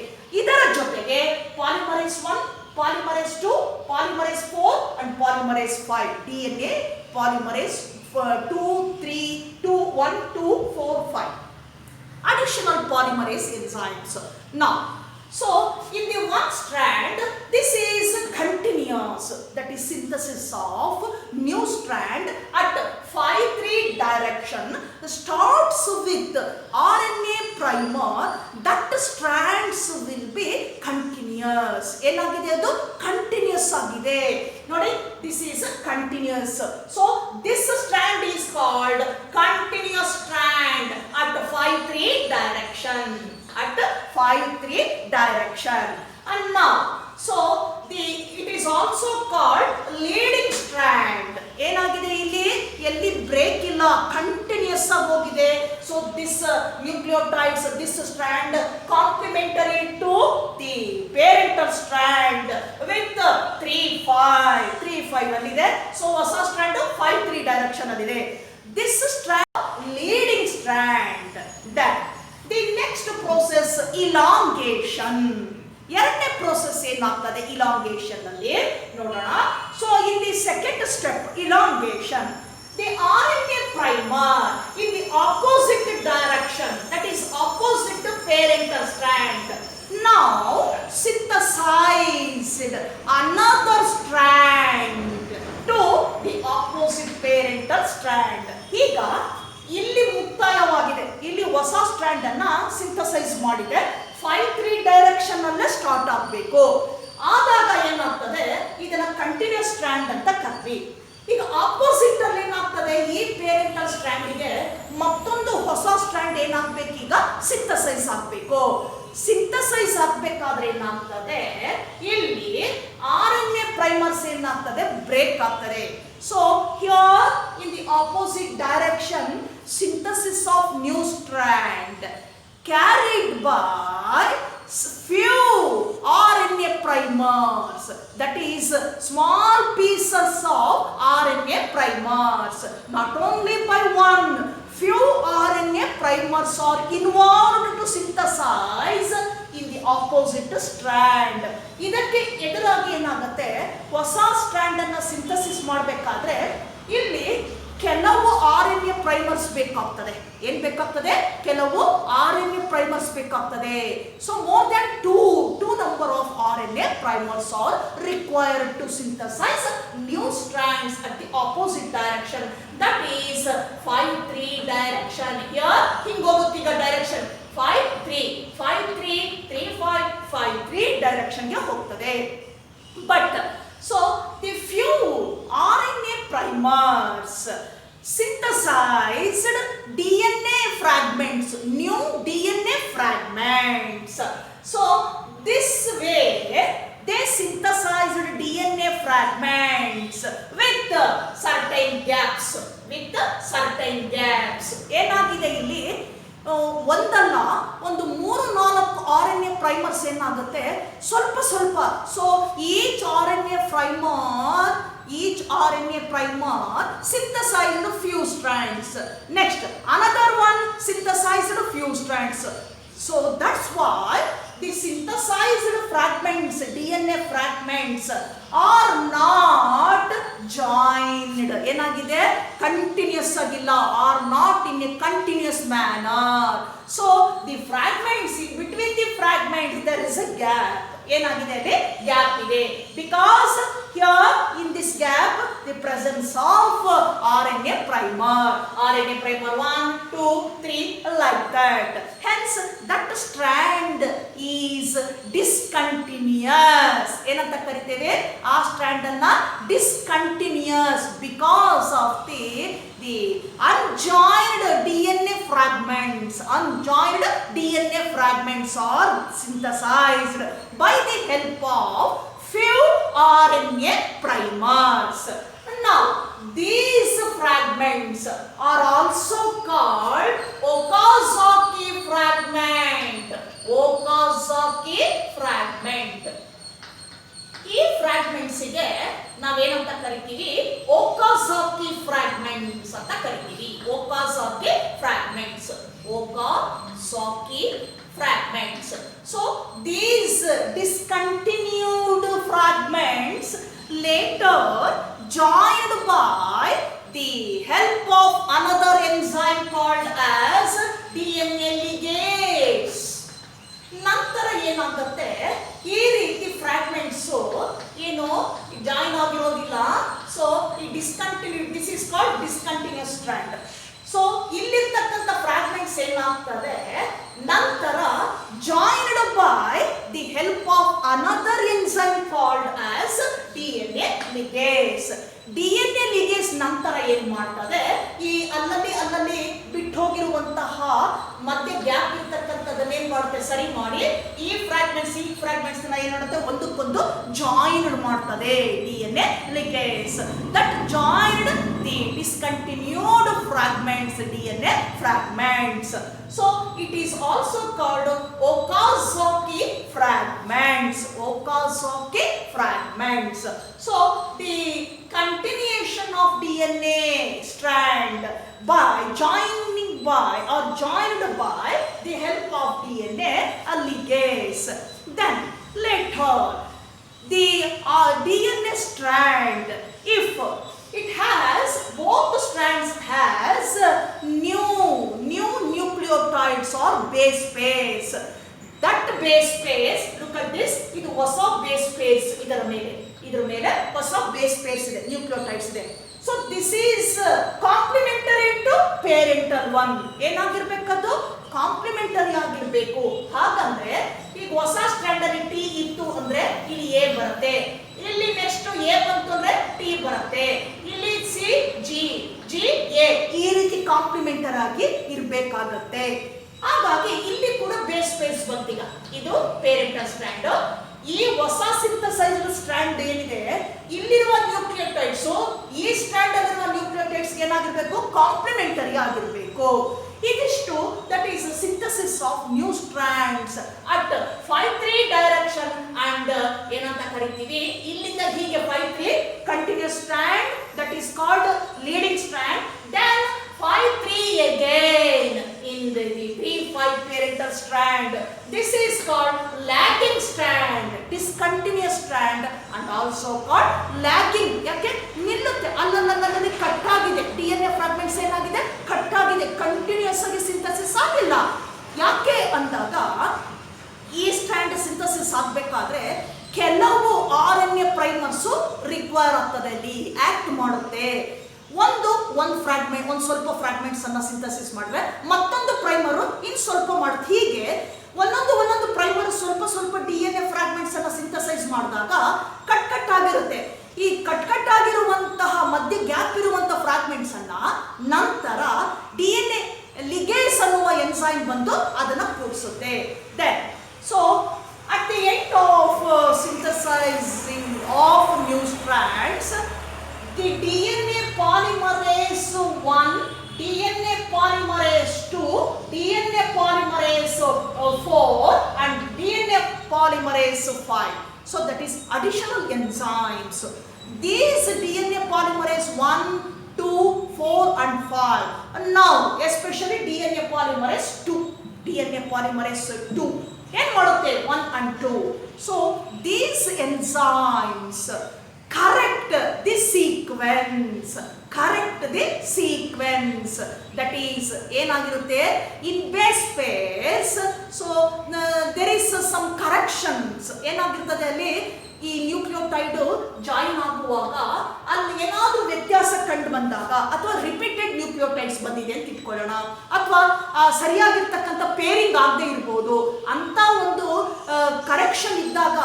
ಇದರ ಜೊತೆಗೆ polymerase 1, polymerase 2, polymerase 4 and polymerase 5. DNA polymerase 2 3 2 1 2 4 5 additional polymerase enzymes. Now so in the one strand, this is continuous, that is synthesis of new strand at 5 3 direction starts with RNA primer. That strands will be continuous. ಏನಾಗಿದೆ? ಅದು continuous ಆಗಿದೆ. ನೋಡಿ, this is continuous. So this strand is called continuous strand at 5 3 direction. At 5 3 direction. And now, so it is also called leading strand. ಏನಾಗಿದೆ ಇಲ್ಲಿ? ಎಲ್ಲಿ break ಇಲ್ಲ, continuous ಆಗಿ ಹೋಗಿದೆ. So this nucleotides, this strand complementary to the parental strand with 3 5 ಅಲ್ಲಿದೆ. ಸೊ ಹೊಸ strand 5 3 direction ಅಲ್ಲಿದೆ. This strand leading strand. That the next process elongation. ಎರಡನೇ ಪ್ರೋಸೆಸ್ ಏನಾಗ್ತದೆ elongation ಅಲ್ಲಿ ನೋಡೋಣ. So in the second step elongation, the RNA primer in the opposite direction, that is opposite to parental strand, now synthesized another strand to the opposite parental strand. ಈಗ ಇಲ್ಲಿ ಮುಕ್ತಾಯವಾಗಿದೆ. ಇಲ್ಲಿ ಹೊಸ strand ಅನ್ನ synthesise ಮಾಡಿದೆ. 5 3 direction ಅಲ್ಲೇ start ಆಗಬೇಕು. ಆದಾಗ ಏನಾಗ್ತದೆ, ಇದನ್ನ ಕಂಟಿನ್ಯೂಸ್ ಸ್ಟ್ರಾಂಡ್ ಅಂತ ಕರ್ವಿ. ಈಗ ಆಪೋಸಿಟ್ ಅಲ್ಲಿ ಏನಾಗ್ತದೆ, ಈ ಪೇರೆಂಟಲ್ ಸ್ಟ್ರಾಂಡ್ಗೆ ಮತ್ತೊಂದು ಹೊಸ ಸ್ಟ್ರಾಂಡ್ ಏನಾಗಬೇಕು, ಈಗ ಸಿಂಥಸೈಸ್ ಆಗಬೇಕು. ಸಿಂಥಸೈಸ್ ಆಗಬೇಕಾದ್ರೆ ಏನಾಗ್ತದೆ, ಇಲ್ಲಿ RNA ಪ್ರೈಮರ್ಸ್ ಏನಾಗ್ತದೆ, ಬ್ರೇಕ್ ಆಗ್ತದೆ. So here in the opposite direction, synthesis of new strand carried by few RNA primers, that is small pieces of RNA primers, not only by one, few RNA primers are involved to synthesize in the opposite strand. ಇದಕ್ಕೆ ಎದುರಾಗಿ ಏನಾಗುತ್ತೆ, ಹೊಸ strand ಅನ್ನ synthesis ಮಾಡಬೇಕಾದ್ರೆ ಇಲ್ಲಿ ಕೆಲವು RNA primers ಬೇಕಾಗ್ತದೆ. ಏನ್ ಬೇಕಾಗ್ತದೆ? ಕೆಲವು RNA ಪ್ರೈಮರ್ಸ್ ಬೇಕಾಗ್ತದೆ. So more than 2 number of RNA primers are required to synthesize new strands at the opposite direction. That is 5-3 direction. Here hingoguತ್ತಿga direction 5-3 5-3 3-5 5-3 direction ಗೆ ಹೋಗ್ತದೆ. But so the few RNA primers synthesized DNA fragments, new DNA fragments. So this way they synthesized DNA fragments with certain gaps. ಏನಾಗಿದೆ ಇಲ್ಲಿ ಒಂದಲ್ಲ ಒಂದು 3-4 RNA primers ಏನಾಗುತ್ತೆ ಸ್ವಲ್ಪ so each RNA primer synthesized few strands. Next another one synthesized few strands. So that's why the synthesized fragments, DNA fragments are not joined. ಏನಾಗಿದೆ continuous ಆಗಿಲ್ಲ, are not in a continuous manner. So the fragments, between the fragments there is a gap. ಏನಾಗಿದೆ ಅಲ್ಲಿ gap ಇದೆ. Because here in this gap the presence of RNA primer 1, 2, 3 like that. Hence that strand is discontinuous. ಏನಂತ ಕರಿತೇವೆ ಆ strand ಅನ್ನ discontinuous because of the unjoined DNA fragments. Unjoined DNA fragments are synthesized by the help of few RNA primers. Now these fragments are also called Okazaki fragment. ಈ fragments ಗೆ ನಾವೇನಂತ ಕರಿತೀವಿ Okazaki fragments ಅಂತ ಕರಿತೀವಿ. Okazaki fragments. So these discontinued fragments later joined by the help of another enzyme called as DNA ligase. ನಂತರ ಏನಾಗುತ್ತೆ ಈ ರೀತಿ ಫ್ರಾಗ್ಮೆಂಟ್ಸ್ ಏನು ಜಾಯಿನ್ ಆಗಿರೋದಿಲ್ಲ. ಸೊ ಈ this is called discontinuous strand. So ಇಲ್ಲಿರ್ತಕ್ಕಂಥ ಫ್ರಾಗ್ಮೆಂಟ್ಸ್ ಏನಾಗ್ತದೆ ನಂತರ joined by the help of another enzyme called as DNA ligase. DNA ligase ನಂತರ ಏನ್ ಮಾಡ್ತದೆ ಈ ಅಲ್ಲಲ್ಲಿ ಬಿಟ್ಟು ಹೋಗಿರುವಂತಹ ಮಧ್ಯೆ ಗ್ಯಾಪ್ ಇರ್ತಕ್ಕಂಥದ್ದನ್ನ ಏನ್ ಮಾಡುತ್ತೆ ಸರಿ ಮಾಡಿ ಈ ಫ್ರಾಗ್ಮೆಂಟ್ಸ್ ನ ಏನ್ ಮಾಡುತ್ತೆ ಒಂದಕ್ಕೊಂದು ಜಾಯಿನ್ಡ್ ಮಾಡ್ತದೆ DNA ligase. That joined the discontinued fragments, DNA fragments. So it is also called Okazaki fragments. So the continuation of DNA strand by joined by the help of DNA ligase. Then later the DNA strand, if it has both strands has new nucleotides or base pairs. That base pairs, look at this, ಇದು ಹೊಸ base pairs ಇದರ ಮೇಲೆ ಹೊಸ base pairs ಇದೆ, nucleotides ಇದೆ. So this is complementary to parental one. ಏನಾಗಿರ್ಬೇಕದು complementary ಆಗಿರ್ಬೇಕು. ಹಾಗಂದ್ರೆ ಈಗ ಹೊಸ ಸ್ಟ್ರಾಂಡ್ ಅಲ್ಲಿ T ಇತ್ತು ಅಂದ್ರೆ ಇಲ್ಲಿ A ಬರುತ್ತೆ, ಇಲ್ಲಿ ನೆಕ್ಸ್ಟ್ A ಬಂತು ಅಂದ್ರೆ T ಬರುತ್ತೆ, ಇಲ್ಲಿ C G A ಈ ರೀತಿ ಕಾಂಪ್ಲಿಮೆಂಟರಿ ಆಗಿ ಇರಬೇಕಾಗುತ್ತೆ. ಹಾಗಾಗಿ ಇಲ್ಲಿ ಕೂಡ ಬೇಸ್ ಪೇರ್ಸ್ ಬಂತೀಗ. ಇದು ಪೇರೆಂಟಲ್ ಸ್ಟ್ರಾಂಡ್. ಈ ಹೊಸ ಸಿಂಥಸೈಸ್ಡ್ ಸ್ಟ್ರಾಂಡ್ ಏನಿದೆ ಇಲ್ಲಿರುವ ನ್ಯೂಕ್ಲಿಯೋಟೈಡ್ಸ್ ಈ ಸ್ಟ್ರಾಂಡ್ ಅಲ್ಲಿರುವ ನ್ಯೂಕ್ಲಿಯೋಟೈಡ್ಸ್ ಏನಾಗಿರಬೇಕು ಕಾಂಪ್ಲಿಮೆಂಟರಿ ಆಗಿರಬೇಕು. ಇದಿಷ್ಟು that is synthesis of new strands at 5-3 direction and ಏನಂತ ಕರಿತೀವಿ ಇಲ್ಲಿಂದ ಹೀಗೆ 5-3 continuous strand that is called leading strand. Then 5-3 again in the 3-5 parental strand. This is called lagging strand, discontinuous strand and also called lagging. ಯಾಕೆ ನಿಲ್ಲುತ್ತೆ ಅಲ್ಲಲ್ಲಿ cut ಆಗಿದೆ, DNA fragments ಏನಾಗಿದೆ cut ಆಗಿದೆ, ಕಂಟಿನ್ಯೂಸ್ ಆಗಿ ಸಿಂಥಸಿಸ್ ಆಗಿಲ್ಲ. ಯಾಕೆ ಅಂದಾಗ ಈ ಸ್ಟ್ರಾಂಡ್ ಸಿಂಥಸಿಸ್ ಆಗಬೇಕಾದ್ರೆ ಕೆಲವು RNA ಪ್ರೈಮರ್ಸ್ ರಿಕ್ವೈರ್ ಆಗ್ತದೆ, ಅಲ್ಲಿ ಆಕ್ಟ್ ಮಾಡುತ್ತೆ. ಒಂದು ಫ್ರಾಗ್ಮೆಂಟ್, ಒಂದು ಸ್ವಲ್ಪ ಫ್ರಾಗ್ಮೆಂಟ್ಸ್ ಅನ್ನ ಸಿಂಥಸಿಸ್ ಮಾಡಿದ್ರೆ ಮತ್ತೊಂದು ಪ್ರೈಮರು ಇನ್ ಸ್ವಲ್ಪ ಮಾಡುತ್ತೆ. ಹೀಗೆ ಒಂದೊಂದು ಪ್ರೈಮರ್ ಸ್ವಲ್ಪ DNA ಫ್ರಾಗ್ಮೆಂಟ್ಸ್ ಅನ್ನ ಸಿಂಥಸೈಸ್ ಮಾಡಿದಾಗ ಕಟ್ ಆಗಿರುತ್ತೆ. ಈ ಕಟ್ ಆಗಿರುವಂತಹ ಮಧ್ಯೆ ಗ್ಯಾಪ್ ಇರುವಂತಹ ಫ್ರಾಗ್ಮೆಂಟ್ಸ್ ಅನ್ನ ನಂತರ DNA ಲಿಗೇಸ್ ಅನ್ನುವ ಎನ್ಸೈಮ್ ಬಂದು ಅದನ್ನ ಕೂಡಿಸುತ್ತೆ. Then so at the end of synthesizing of new strands, the DNA polymerase 1, DNA polymerase 2, DNA polymerase 4 and DNA polymerase 5. So that is additional enzymes. These DNA polymerase 1, 2, 4 and 5. And now especially DNA polymerase 2. DNA polymerase 2. ಏನು ಮಾಡುತ್ತೆ 1 and 2. So these enzymes correct the sequence. That is ಏನಾಗಿರುತ್ತೆ in base pairs. So there is some corrections. ಏನಾಗಿರ್ತದೆ ಅಲ್ಲಿ ಈ nucleotide join ಆಗುವಾಗ ಅಲ್ಲಿ ಏನಾದರೂ ವ್ಯತ್ಯಾಸ ಕಂಡು ಬಂದಾಗ, ಅಥವಾ ರಿಪೀಟೆಡ್ ನ್ಯೂಕ್ಲಿಯೋಟೈಡ್ಸ್ ಬಂದಿದೆ ಅಂತ ಇಟ್ಕೊಳ್ಳೋಣ, ಅಥವಾ ಸರಿಯಾಗಿರ್ತಕ್ಕಂಥ ಪೇರಿಂಗ್ ಆಗದೆ ಇರ್ಬೋದು, ಅಂತ ಒಂದು ಕರೆಕ್ಷನ್ ಇದ್ದಾಗ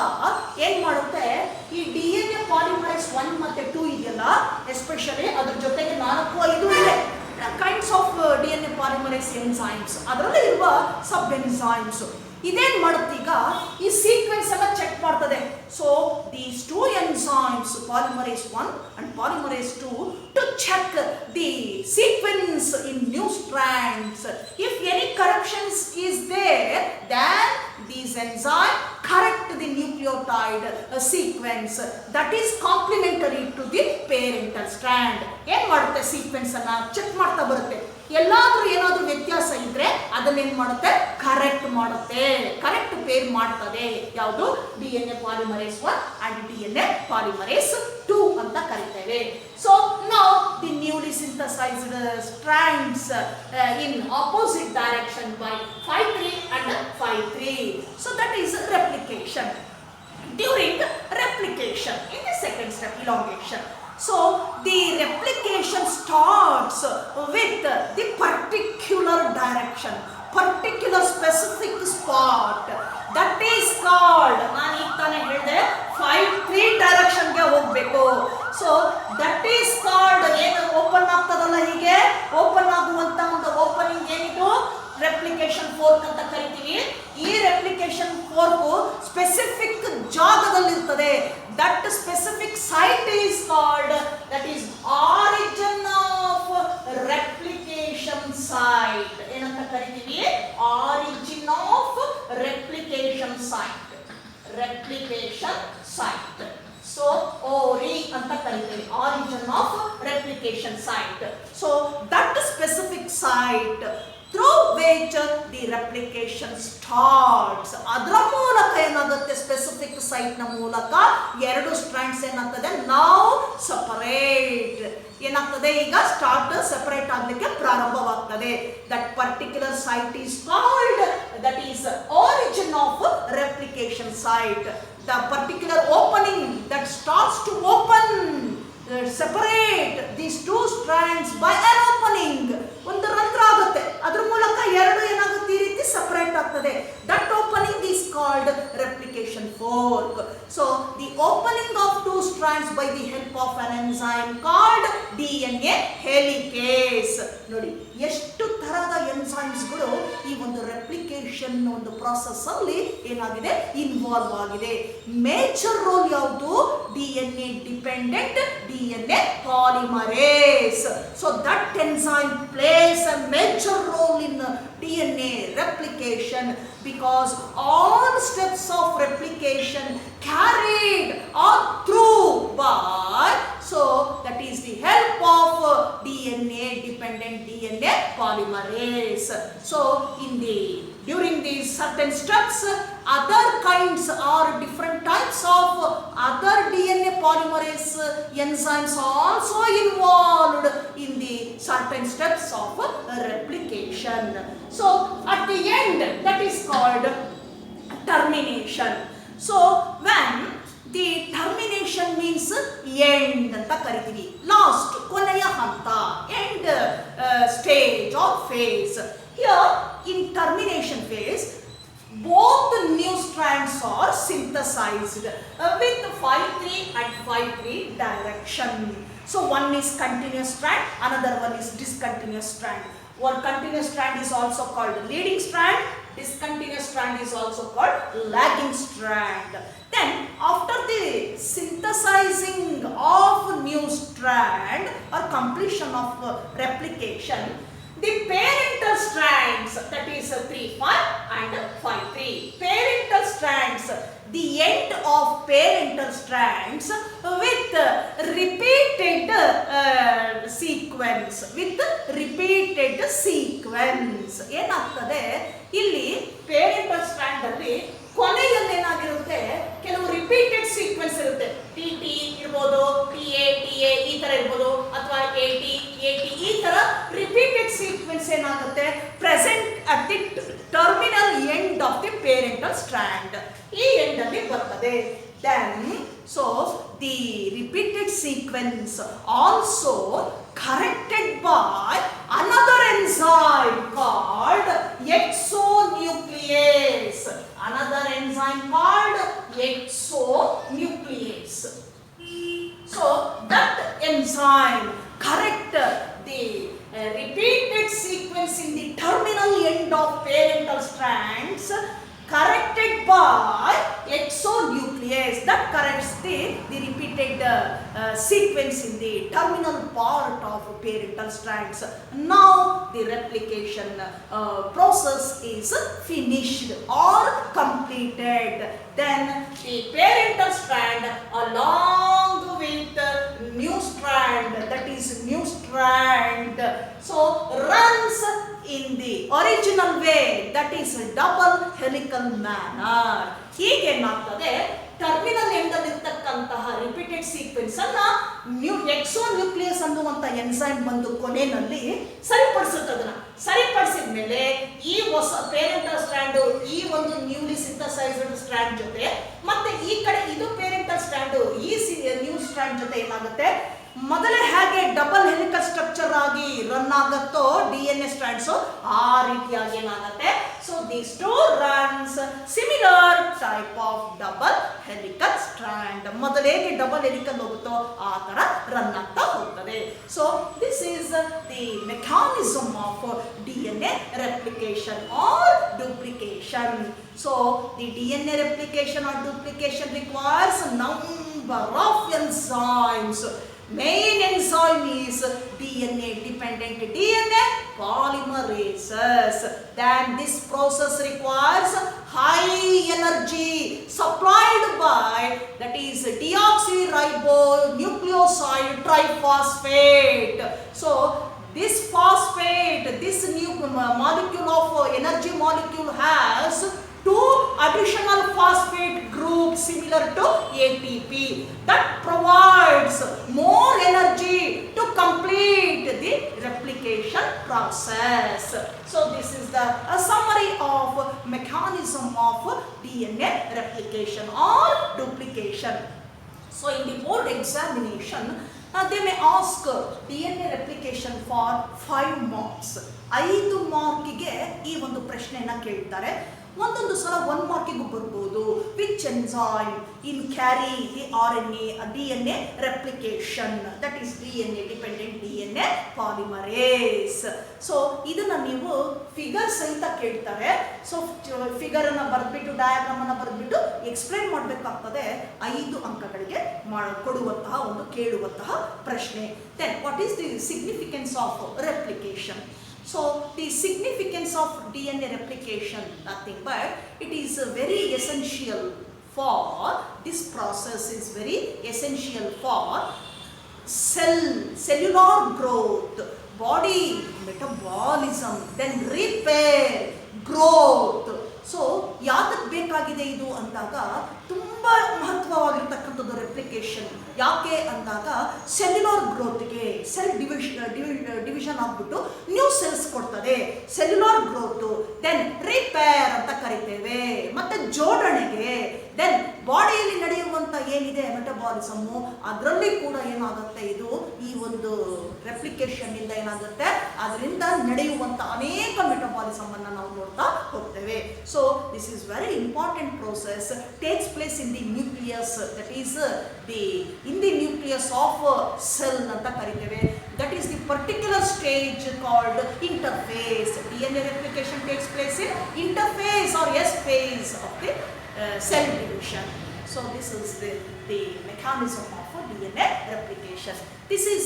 ಏನ್ ಮಾಡುತ್ತೆ, ಈ DNA ಪಾಲಿಮರೇಸ್ 1 ಮತ್ತೆ 2 ಇದೆಯಲ್ಲ, ಎಸ್ಪೆಷಲಿ ಅದ್ರ ಜೊತೆಗೆ 4-5 ಇದೆ kinds of DNA polymerase enzymes, ಅದರಲ್ಲಿ ಇರುವ ಸಬ್ ಎನ್ಸೈಮ್ಸ್. ಇದೇನ್ ಮಾಡುತ್ತೆ, ಈಗ ಈ ಸೀಕ್ವೆನ್ಸ್ ಅನ್ನ ಚೆಕ್ ಮಾಡ್ತದೆ. So these 2 enzymes, polymerase 1 and polymerase 2, to check the sequence in new strands. If any corrections is there, then these enzymes correct the nucleotide sequence that is complementary to the parental strand. ಏನ್ ಮಾಡುತ್ತೆ, sequence ಅನ್ನ check ಮಾಡ್ತಾ ಬರುತ್ತೆ. ಎಲ್ಲಾದ್ರೂ ಏನಾದ್ರೂ ವ್ಯತ್ಯಾಸ ಇದ್ರೆ ಅದನ್ನೇನ್ ಮಾಡುತ್ತೆ, ಕರೆಕ್ಟ್ ಮಾಡುತ್ತೆ, ಕರೆಕ್ಟ್ ಪೇರ್ ಮಾಡ್ತದೆ. ಯಾವುದು DNA polymerase 1 and DNA polymerase 2 ಅಂತ ಕರೀತೇವೆ. So now the newly synthesized strands in opposite direction by 5'3" and 5'3". So that is replication. During replication, in the second step, elongation. So the replication starts with the particular direction, particular specific spot, that is called, ನಾನು ಈಗ ತಾನೇ ಹೇಳಿದೆ 5'3" direction ಗೆ ಹೋಗಬೇಕು. So that is called, ಏನು open ಆಗ್ತದಲ್ಲ, ಹೀಗೆ open ಆಗುವಂತ ಒಂದು ಓಪನಿಂಗ್ ಏನಿದು, ರೆಪ್ಲಿಕೇಶನ್ ಫೋರ್ಕ್ ಅಂತ ಕರಿತೀವಿ. ಈ ರೆಪ್ಲಿಕೇಶನ್ ಫೋರ್ಕ್ ಸ್ಪೆಸಿಫಿಕ್ ಜಾಗದಲ್ಲಿ ಇರ್ತದೆ. That specific site is called, that is origin of replication site. ಏನಂತ ಕರಿತೀವಿ, origin of replication site. Replication site. So ori ಅಂತ ಕರಿತೀವಿ, origin of replication site. So that specific site through which the replication starts. ಅದರ ಮೂಲಕ ಏನಾಗುತ್ತೆ, specific site ನ ಮೂಲಕ ಎರಡು ಸ್ಟ್ರಾಂಡ್ಸ್ ಏನಾಗ್ತದೆ, ನಾವು ಸಪರೇಟ್ ಏನಾಗ್ತದೆ, ಈಗ ಸ್ಟಾರ್ಟ್ ಸಪರೇಟ್ ಆಗ್ಲಿಕ್ಕೆ ಪ್ರಾರಂಭವಾಗ್ತದೆ. That particular site is called, that is origin of replication site. The particular opening that starts to open, separate these 2 strands by an opening. ಒಂದು ರಂಧ್ರ ಆಗುತ್ತೆ, ಅದ್ರ ಮೂಲಕ ಎರಡು ಏನಾಗುತ್ತೆ, ಈ ರೀತಿ ಸಪರೇಟ್ ಆಗ್ತದೆ. That opening is called replication fork. So the opening of 2 strands by the help of an enzyme called DNA helicase. ನೋಡಿ ಎಷ್ಟು ತರಹದ ಎನ್ಸೈಮ್ಸ್ಗಳು ಈ ಒಂದು ರೆಪ್ಲಿಕೇಶನ್ ಒಂದು ಪ್ರಾಸೆಸ್ ಅಲ್ಲಿ ಏನಾಗಿದೆ, ಇನ್ವಾಲ್ವ್ ಆಗಿದೆ. ಮೇಜರ್ ರೋಲ್ ಯಾವುದು, DNA dependent DNA polymerase. So that enzyme plays a major role in DNA replication, because all steps of replication carried on through by, so that is the help of DNA dependent DNA polymerase. So during these certain steps, other kinds or different types of other DNA polymerase enzymes are also involved in the certain steps of replication. So at the end, that is called termination. So when the termination means end ಅಂತ ಕರಿತೀವಿ. Last ಕೊನೆಯ ಹಂತ, end stage or phase. Here in termination phase both new strands are synthesized with 5'3" and 5'3" direction. So one is continuous strand, another one is discontinuous strand. One continuous strand is also called leading strand, discontinuous strand is also called lagging strand. Then after the synthesizing of new strand or completion of replication, the parental strands, that is 3'5" and 5'3". Parental strands, the end of parental strands with repeated sequence, with repeated sequence. ಏನಾಗ್ತದೆ ಇಲ್ಲಿ parental strand ಅಲ್ಲಿ ಕೊನೆಯಲ್ಲಿ ಏನಾಗಿರುತ್ತೆ, ಕೆಲವು repeated sequence ಇರುತ್ತೆ. TT ಇರ್ಬೋದು, TA ಈ ತರ ಇರ್ಬೋದು, ಅಥವಾ AT ಈ ತರ ರಿಪೀಟೆಡ್ ಸೀಕ್ವೆನ್ಸ್ ಏನಾಗುತ್ತೆ present at the terminal end of the parental strand, ಈ ಎಂಡ್ ಅಲ್ಲಿ ಬರ್ತದೆ. Then so the repeated sequence also corrected by another enzyme called exonuclease. Another enzyme called exonuclease. So that enzyme correct the repeated sequence in the terminal end of parental strands corrected by exonuclease. That corrects the repeated sequence in the terminal part of parental strands. Now the replication process is finished or completed. Then the parental strand along with new strand, that is new strand, so runs in the original way, that is double helical manner. ಹೀಗೇನಾಗ್ತದೆ, terminal end ಅಲ್ಲಿ ಇರ್ತಕ್ಕಂತಹ repeated sequence ಅನ್ನ ಎಕ್ಸೋನ್ಯೂಕ್ಲಿಯಸ್ ಅನ್ನುವಂತ enzyme ಬಂದು ಕೊನೆಯಲ್ಲಿ ಸರಿಪಡಿಸುತ್ತದೆ. ಸರಿಪಡಿಸಿದ ಮೇಲೆ ಈ ಹೊಸ ಪೇರೆಂಟಲ್ ಸ್ಟ್ರಾಂಡ್ ಈ ಒಂದು ನ್ಯೂಲಿ ಸಿಂಥಸೈಸ್ಡ್ ಸ್ಟ್ರಾಂಡ್ ಜೊತೆ ಮತ್ತೆ ಈ ಕಡೆ ಇದು ಪೇರೆಂಟಲ್ ಸ್ಟ್ರಾಂಡ್ ಈ ನ್ಯೂ ಸ್ಟ್ರಾಂಡ್ ಜೊತೆ ಏನಾಗುತ್ತೆ, ಮೊದಲೇ ಹೇಗೆ ಡಬಲ್ ಹೆಲಿಕಲ್ ಸ್ಟ್ರಕ್ಚರ್ ಆಗಿ ರನ್ ಆಗುತ್ತೋ DNA ಸ್ಟ್ರಾಂಡ್ಸ್, ಆ ರೀತಿಯಾಗಿ ಏನಾಗುತ್ತೆ. So these two runs similar type of double helical strand. ಮೊದಲೇಗೆ ಡಬಲ್ ಹೆಲಿಕಲ್ ಹೋಗುತ್ತೋ ಆ ತರ ರನ್ ಆಗ್ತಾ ಹೋಗ್ತದೆ. So this is the mechanism of DNA replication or duplication. So the DNA replication or duplication requires a number of enzymes. Main enzyme is DNA dependent DNA polymerases. Then this process requires high energy supplied by, that is deoxyribonucleoside triphosphate. So this phosphate, this new molecule of energy molecule has two additional phosphate groups similar to ATP that provides more energy to complete the replication process. So this is the summary of mechanism of DNA replication or duplication. So in the board examination they may ask DNA replication for 5 marks. 5 ಮಾರ್ಕಿಗೆ ಈ ಒಂದು ಪ್ರಶ್ನೆಯನ್ನ ಕೇಳ್ತಾರೆ. ಒಂದೊಂದು ಸಲ 1 ಮಾರ್ಕಿಗೂ ಬರ್ಬೋದು. Which enzyme in carry the RNA DNA replication, that is DNA dependent DNA polymerase. So ಇದನ್ನ ನೀವು figure ಸಹಿತ ಕೇಳ್ತಾರೆ. ಸೊ ಫಿಗರ್ ಅನ್ನ ಬರೆದ್ಬಿಟ್ಟು ಡಯಾಗ್ರಾಮ್ ಅನ್ನ ಬರೆದ್ಬಿಟ್ಟು ಎಕ್ಸ್ಪ್ಲೈನ್ ಮಾಡಬೇಕಾಗ್ತದೆ. 5 ಅಂಕಗಳಿಗೆ ಕೊಡುವಂತಹ ಒಂದು ಕೇಳುವಂತಹ ಪ್ರಶ್ನೆ. Then what is the significance of replication? So the significance of DNA replication, nothing but it is very essential for, this process is very essential for cellular growth, body metabolism, then repair, growth. So ಯಾತಕ್ಕೆ ಬೇಕಾಗಿದೆ ಇದು ಅಂದಾಗ ತುಂಬ ಮಹತ್ವವಾಗಿರ್ತಕ್ಕಂಥದ್ದು replication. ಯಾಕೆ ಅಂದಾಗ cellular ಗ್ರೋತ್ಗೆ, cell division ಆಗ್ಬಿಟ್ಟು new cells ಕೊಡ್ತದೆ, cellular growth. Then repair ಅಂತ ಕರಿತೇವೆ, ಮತ್ತೆ ಜೋಡಣೆಗೆ. ದೆನ್ ಬಾಡಿಯಲ್ಲಿ ನಡೆಯುವಂಥ ನಡೆಯುವಂಥ ಏನಿದೆ ಮೆಟಬಾಲಿಸಮ್ಮು, ಅದರಲ್ಲಿ ಕೂಡ ಏನಾಗುತ್ತೆ, ಇದು ಈ ಒಂದು ರೆಪ್ಲಿಕೇಶನ್ ಇಂದ ಏನಾಗುತ್ತೆ, ಅದರಿಂದ ನಡೆಯುವಂಥ ಅನೇಕ ಮೆಟಬಾಲಿಸಮ್ ಅನ್ನು ನಾವು ನೋಡ್ತಾ ಹೋಗ್ತೇವೆ. So this is very important process, takes place in the nucleus, that is in the nucleus of cell ಅಂತ ಕರಿತೇವೆ. That is the particular stage called interphase. DNA replication takes place in interphase or S phase of the cell division. So this is the mechanism of DNA replication. This is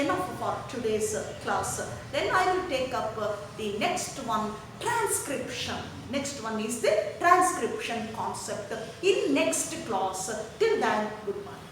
enough for today's class. Then I will take up the next one, transcription. Next one is the transcription concept in next class. Till then, goodbye.